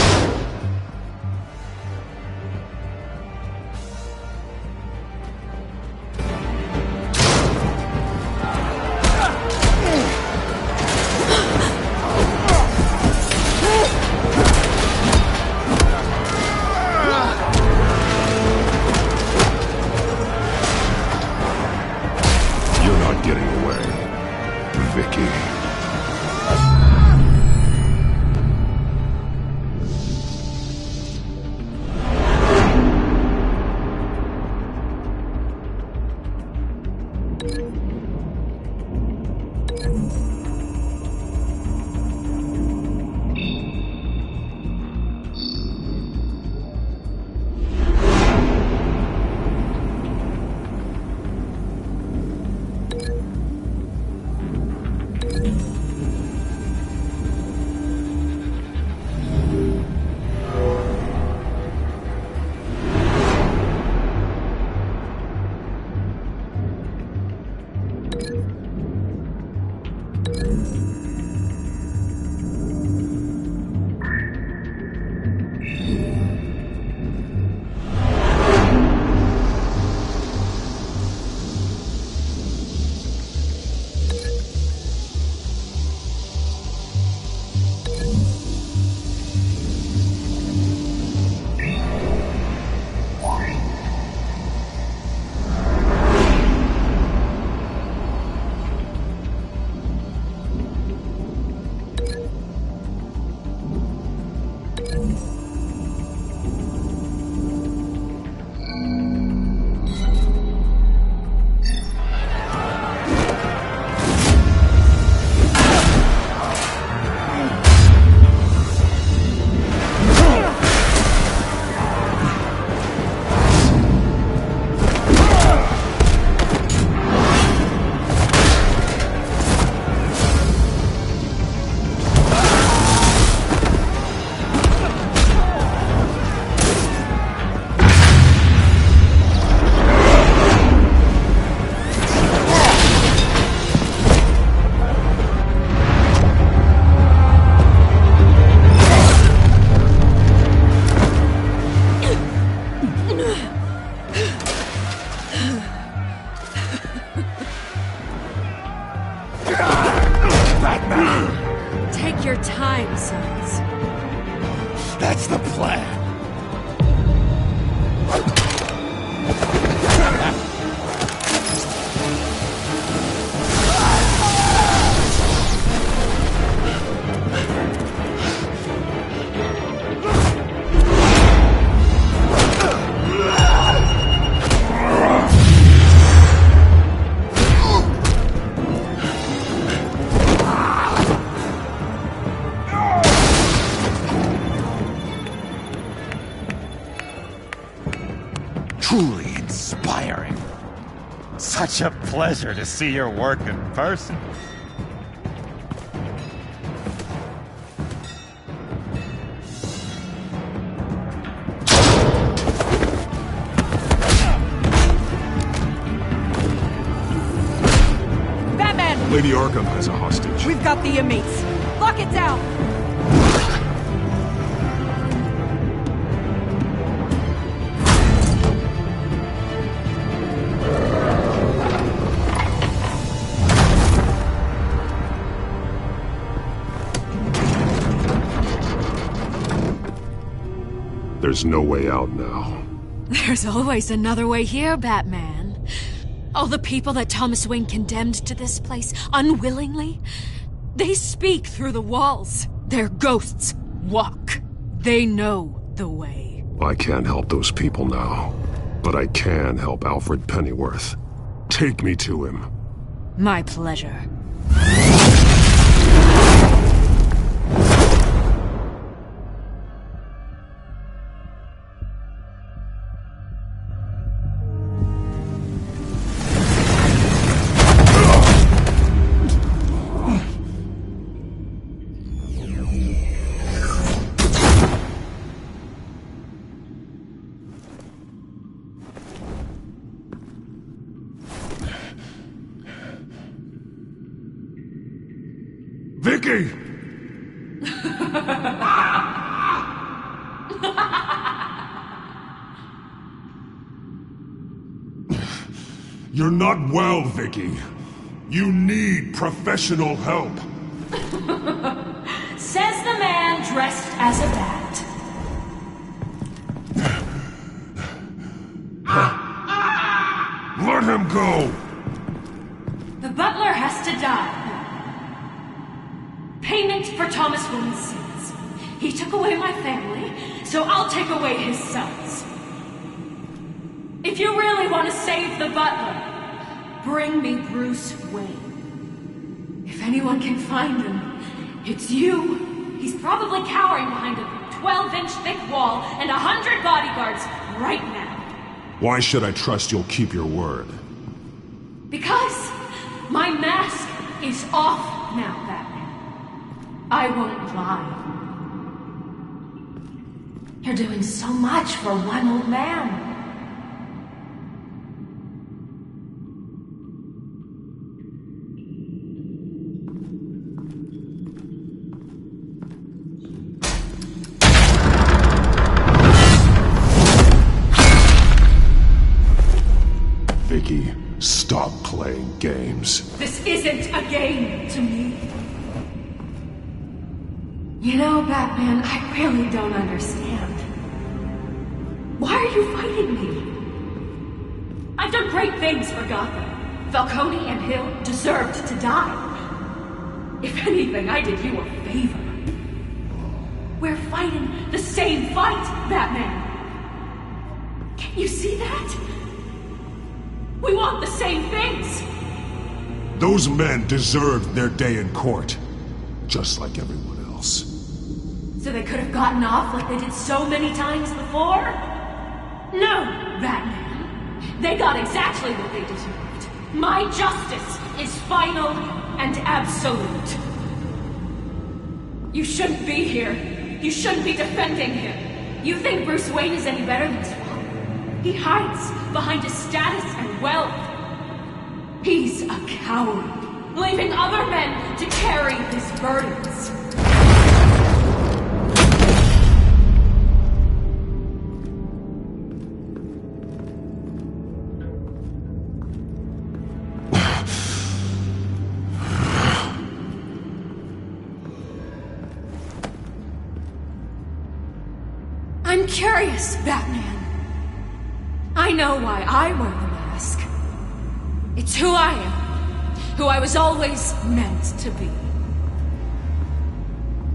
Take your time, sons. That's the plan. Truly inspiring. Such a pleasure to see your work in person. Batman! Lady Arkham has a hostage. We've got the inmates. Lock it down! There's no way out now. There's always another way here, Batman. All the people that Thomas Wayne condemned to this place unwillingly, they speak through the walls. Their ghosts walk. They know the way. I can't help those people now, but I can help Alfred Pennyworth. Take me to him. My pleasure. Vicky! You're not well, Vicky. You need professional help. Says the man dressed as a bat. Let him go! The butler has to die. Payment for Thomas Wayne's sins. He took away my family, so I'll take away his sons. If you really want to save the butler, bring me Bruce Wayne. If anyone can find him, it's you. He's probably cowering behind a 12-inch thick wall and 100 bodyguards right now. Why should I trust you'll keep your word? Because my mask is off now, Batman. I won't lie. You're doing so much for one old man. Vicky, stop playing games. This isn't a game to me. You know, Batman, I really don't understand. Why are you fighting me? I've done great things for Gotham. Falcone and Hill deserved to die. If anything, I did you a favor. We're fighting the same fight, Batman. Can't you see that? We want the same things. Those men deserved their day in court, just like everyone else. So they could have gotten off like they did so many times before? No, Batman. They got exactly what they deserved. My justice is final and absolute. You shouldn't be here. You shouldn't be defending him. You think Bruce Wayne is any better than his father? He hides behind his status and wealth. He's a coward, leaving other men to carry his burdens. I'm curious, Batman. I know why I wear the mask. It's who I am, who I was always meant to be.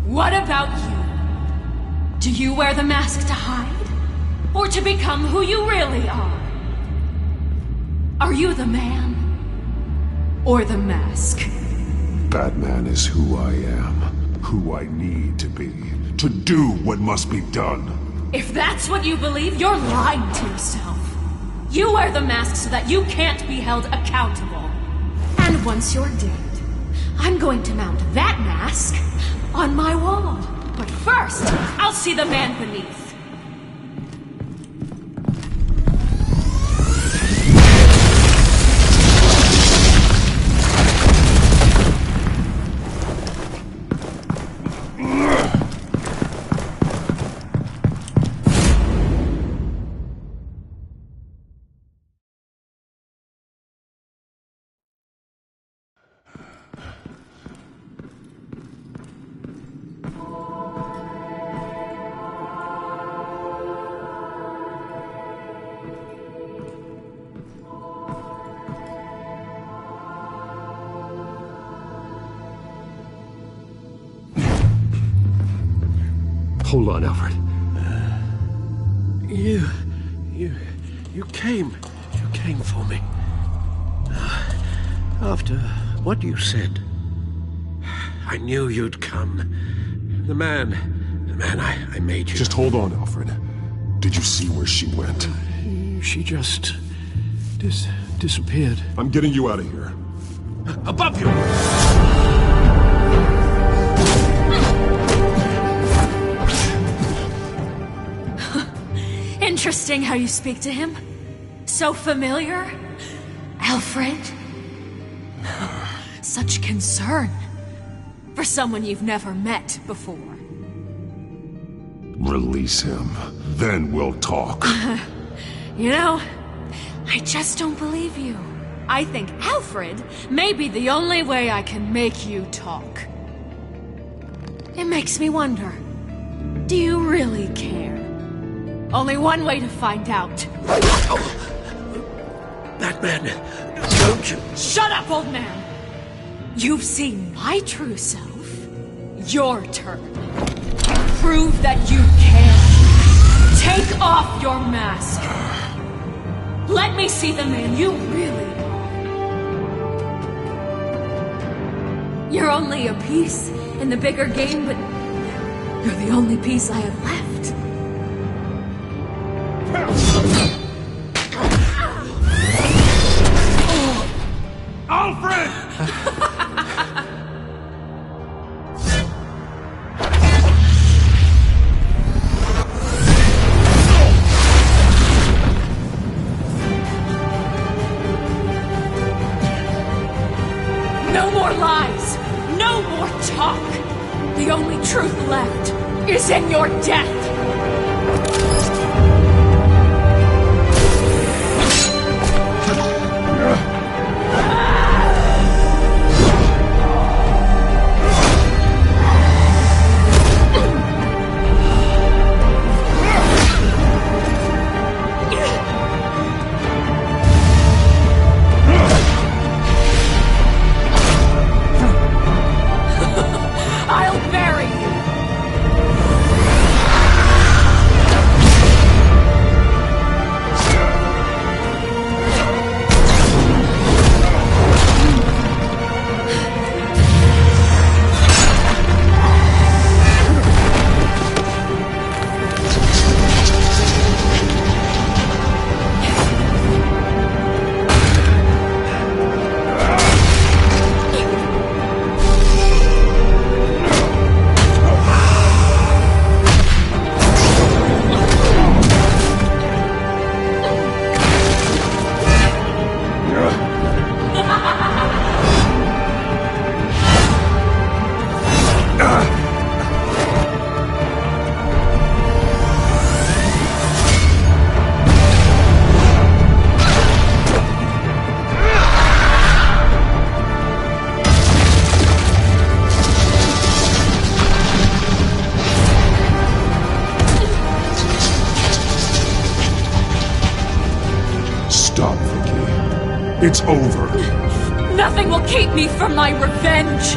What about you? Do you wear the mask to hide? Or to become who you really are? Are you the man? Or the mask? Batman is who I am, who I need to be, to do what must be done. If that's what you believe, you're lying to yourself. You wear the mask so that you can't be held accountable. And once you're dead, I'm going to mount that mask on my wall. But first, I'll see the man beneath. Hold on, Alfred. You came for me. After what you said, I knew you'd come. The man I made you. Just hold on, Alfred. Did you see where she went? She just disappeared. I'm getting you out of here. Above you! Interesting how you speak to him. So familiar. Alfred. Such concern for someone you've never met before. Release him. Then we'll talk. You know, I just don't believe you. I think Alfred may be the only way I can make you talk. It makes me wonder, do you really care? Only one way to find out. Batman, don't you... Shut up, old man! You've seen my true self. Your turn. Prove that you can. Take off your mask. Let me see the man you really are. You're only a piece in the bigger game, but you're the only piece I have left. Alfred! No more lies! No more talk! The only truth left is in your death! It's over. Nothing will keep me from my revenge!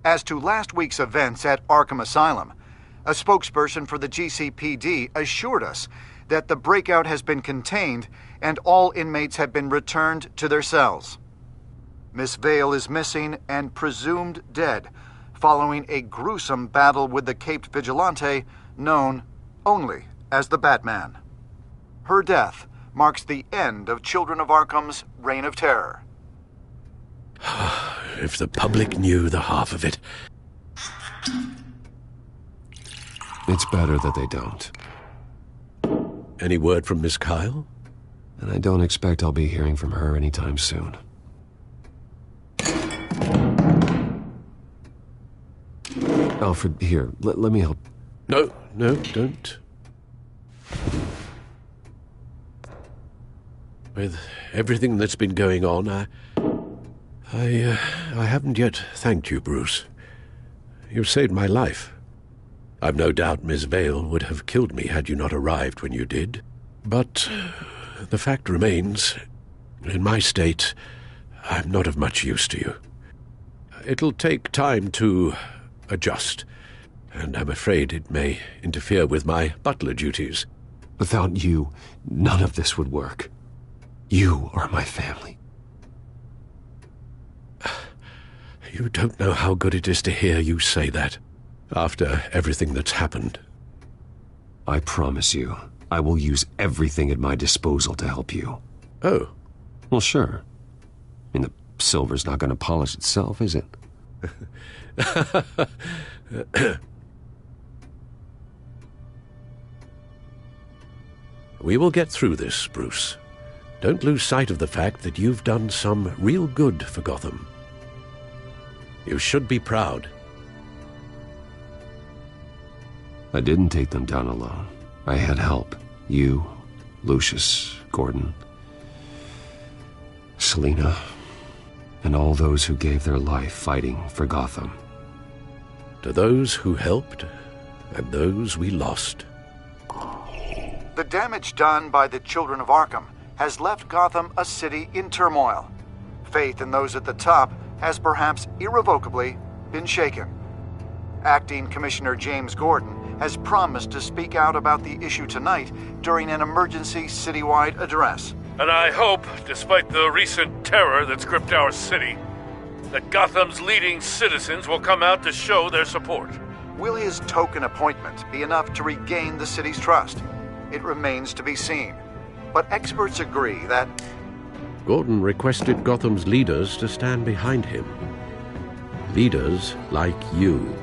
As to last week's events at Arkham Asylum, a spokesperson for the GCPD assured us that the breakout has been contained and all inmates have been returned to their cells. Miss Vale is missing and presumed dead, following a gruesome battle with the caped vigilante known only as the Batman. Her death marks the end of Children of Arkham's reign of terror. If the public knew the half of it. It's better that they don't. Any word from Miss Kyle? And I don't expect I'll be hearing from her anytime soon. Alfred, here, let me help. No, don't. With everything that's been going on, I haven't yet thanked you, Bruce. You've saved my life. I've no doubt Miss Vale would have killed me had you not arrived when you did. But the fact remains, in my state, I'm not of much use to you. It'll take time to adjust, and I'm afraid it may interfere with my butler duties. Without you, none of this would work. You are my family. You don't know how good it is to hear you say that, after everything that's happened. I promise you, I will use everything at my disposal to help you. Oh. Well, sure. I mean, the silver's not going to polish itself, is it? We will get through this, Bruce. Don't lose sight of the fact that you've done some real good for Gotham. You should be proud. I didn't take them down alone. I had help. You, Lucius, Gordon, Selina, and all those who gave their life fighting for Gotham. To those who helped, and those we lost. The damage done by the Children of Arkham has left Gotham a city in turmoil. Faith in those at the top has perhaps irrevocably been shaken. Acting Commissioner James Gordon has promised to speak out about the issue tonight during an emergency citywide address. And I hope, despite the recent terror that's gripped our city, that Gotham's leading citizens will come out to show their support. Will his token appointment be enough to regain the city's trust? It remains to be seen. But experts agree that Gordon requested Gotham's leaders to stand behind him. Leaders like you.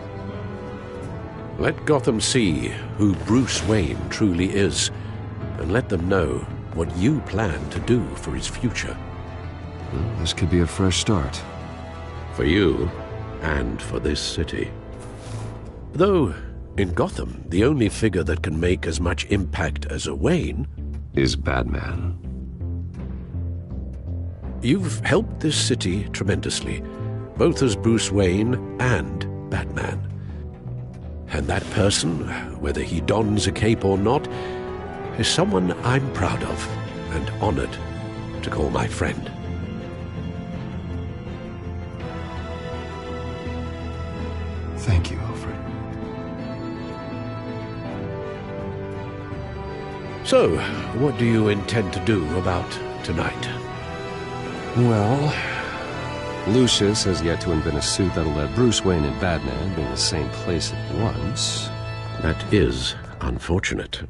Let Gotham see who Bruce Wayne truly is, and let them know what you plan to do for his future. Well, this could be a fresh start. For you, and for this city. Though, in Gotham, the only figure that can make as much impact as a Wayne is Batman. You've helped this city tremendously, both as Bruce Wayne and Batman. And that person, whether he dons a cape or not, is someone I'm proud of and honored to call my friend. Thank you, Alfred. So, what do you intend to do about tonight? Well, Lucius has yet to invent a suit that'll let Bruce Wayne and Batman be in the same place at once. That is unfortunate.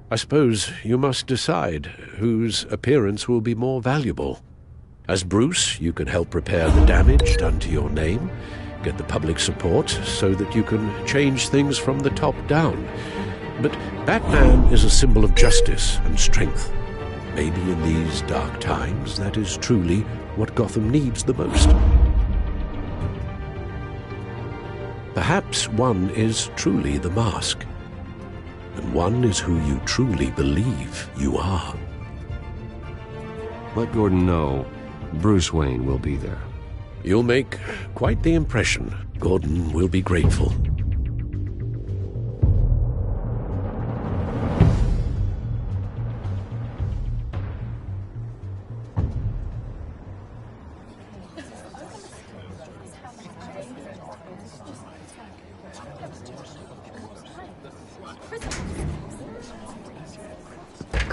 I suppose you must decide whose appearance will be more valuable. As Bruce, you can help repair the damage done to your name, get the public support so that you can change things from the top down. But Batman is a symbol of justice and strength. Maybe in these dark times, that is truly what Gotham needs the most. Perhaps one is truly the mask, and one is who you truly believe you are. Let Gordon know Bruce Wayne will be there. You'll make quite the impression. Gordon will be grateful.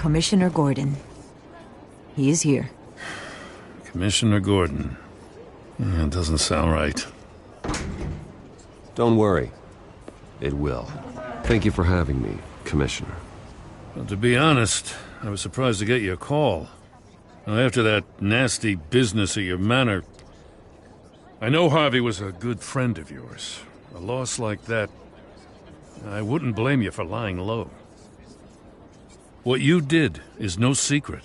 Commissioner Gordon. He is here. Commissioner Gordon. It doesn't sound right. Don't worry. It will. Thank you for having me, Commissioner. Well, to be honest, I was surprised to get your call. Now, after that nasty business at your manor, I know Harvey was a good friend of yours. A loss like that, I wouldn't blame you for lying low. What you did is no secret.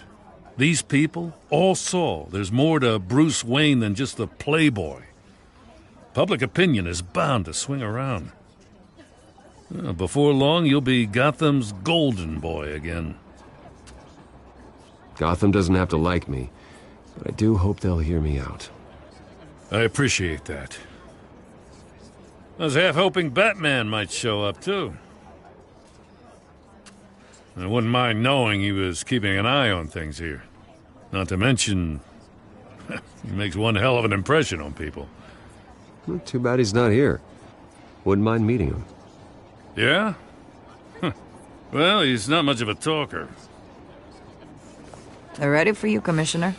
These people all saw there's more to Bruce Wayne than just the playboy. Public opinion is bound to swing around. Before long, you'll be Gotham's golden boy again. Gotham doesn't have to like me, but I do hope they'll hear me out. I appreciate that. I was half hoping Batman might show up, too. I wouldn't mind knowing he was keeping an eye on things here. Not to mention, he makes one hell of an impression on people. Well, too bad he's not here. Wouldn't mind meeting him. Yeah? Well, he's not much of a talker. They're ready for you, Commissioner.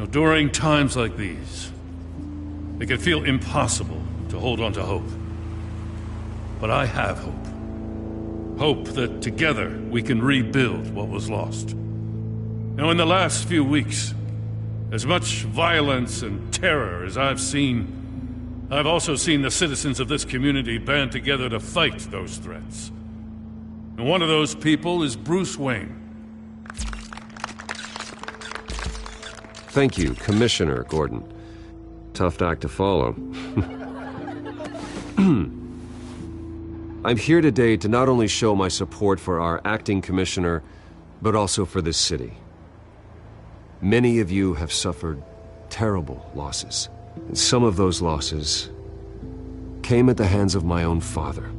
During times like these, it can feel impossible to hold on to hope. But I have hope. Hope that together we can rebuild what was lost. Now, in the last few weeks, as much violence and terror as I've seen, I've also seen the citizens of this community band together to fight those threats. And one of those people is Bruce Wayne. Thank you, Commissioner Gordon. Tough act to follow. I'm here today to not only show my support for our acting commissioner, but also for this city. Many of you have suffered terrible losses. And some of those losses came at the hands of my own father,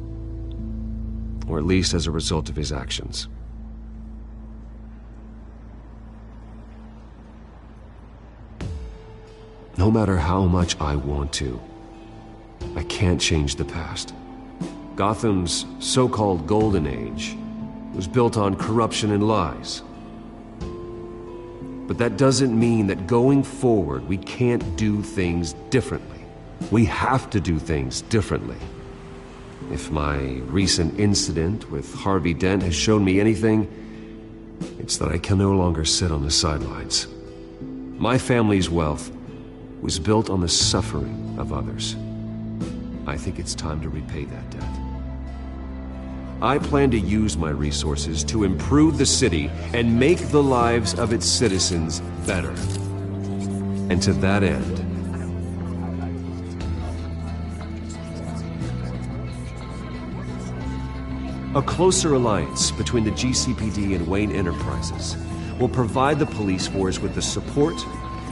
or at least as a result of his actions. No matter how much I want to, I can't change the past. Gotham's so-called Golden Age was built on corruption and lies. But that doesn't mean that going forward we can't do things differently. We have to do things differently. If my recent incident with Harvey Dent has shown me anything, it's that I can no longer sit on the sidelines. My family's wealth was built on the suffering of others. I think it's time to repay that debt. I plan to use my resources to improve the city and make the lives of its citizens better. And to that end, a closer alliance between the GCPD and Wayne Enterprises will provide the police force with the support,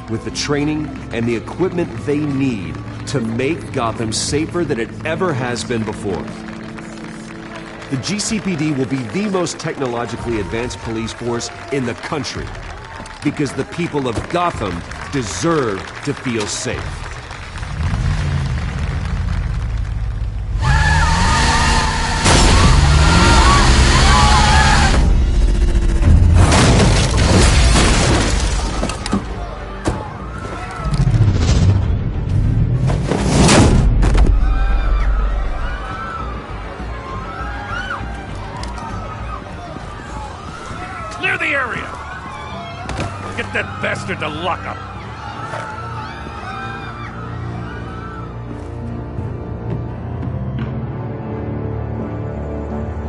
with the training, and the equipment they need to make Gotham safer than it ever has been before. The GCPD will be the most technologically advanced police force in the country, because the people of Gotham deserve to feel safe. To lock up.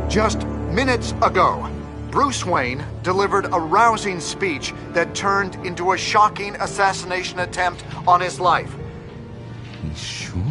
Just minutes ago, Bruce Wayne delivered a rousing speech that turned into a shocking assassination attempt on his life. He's sure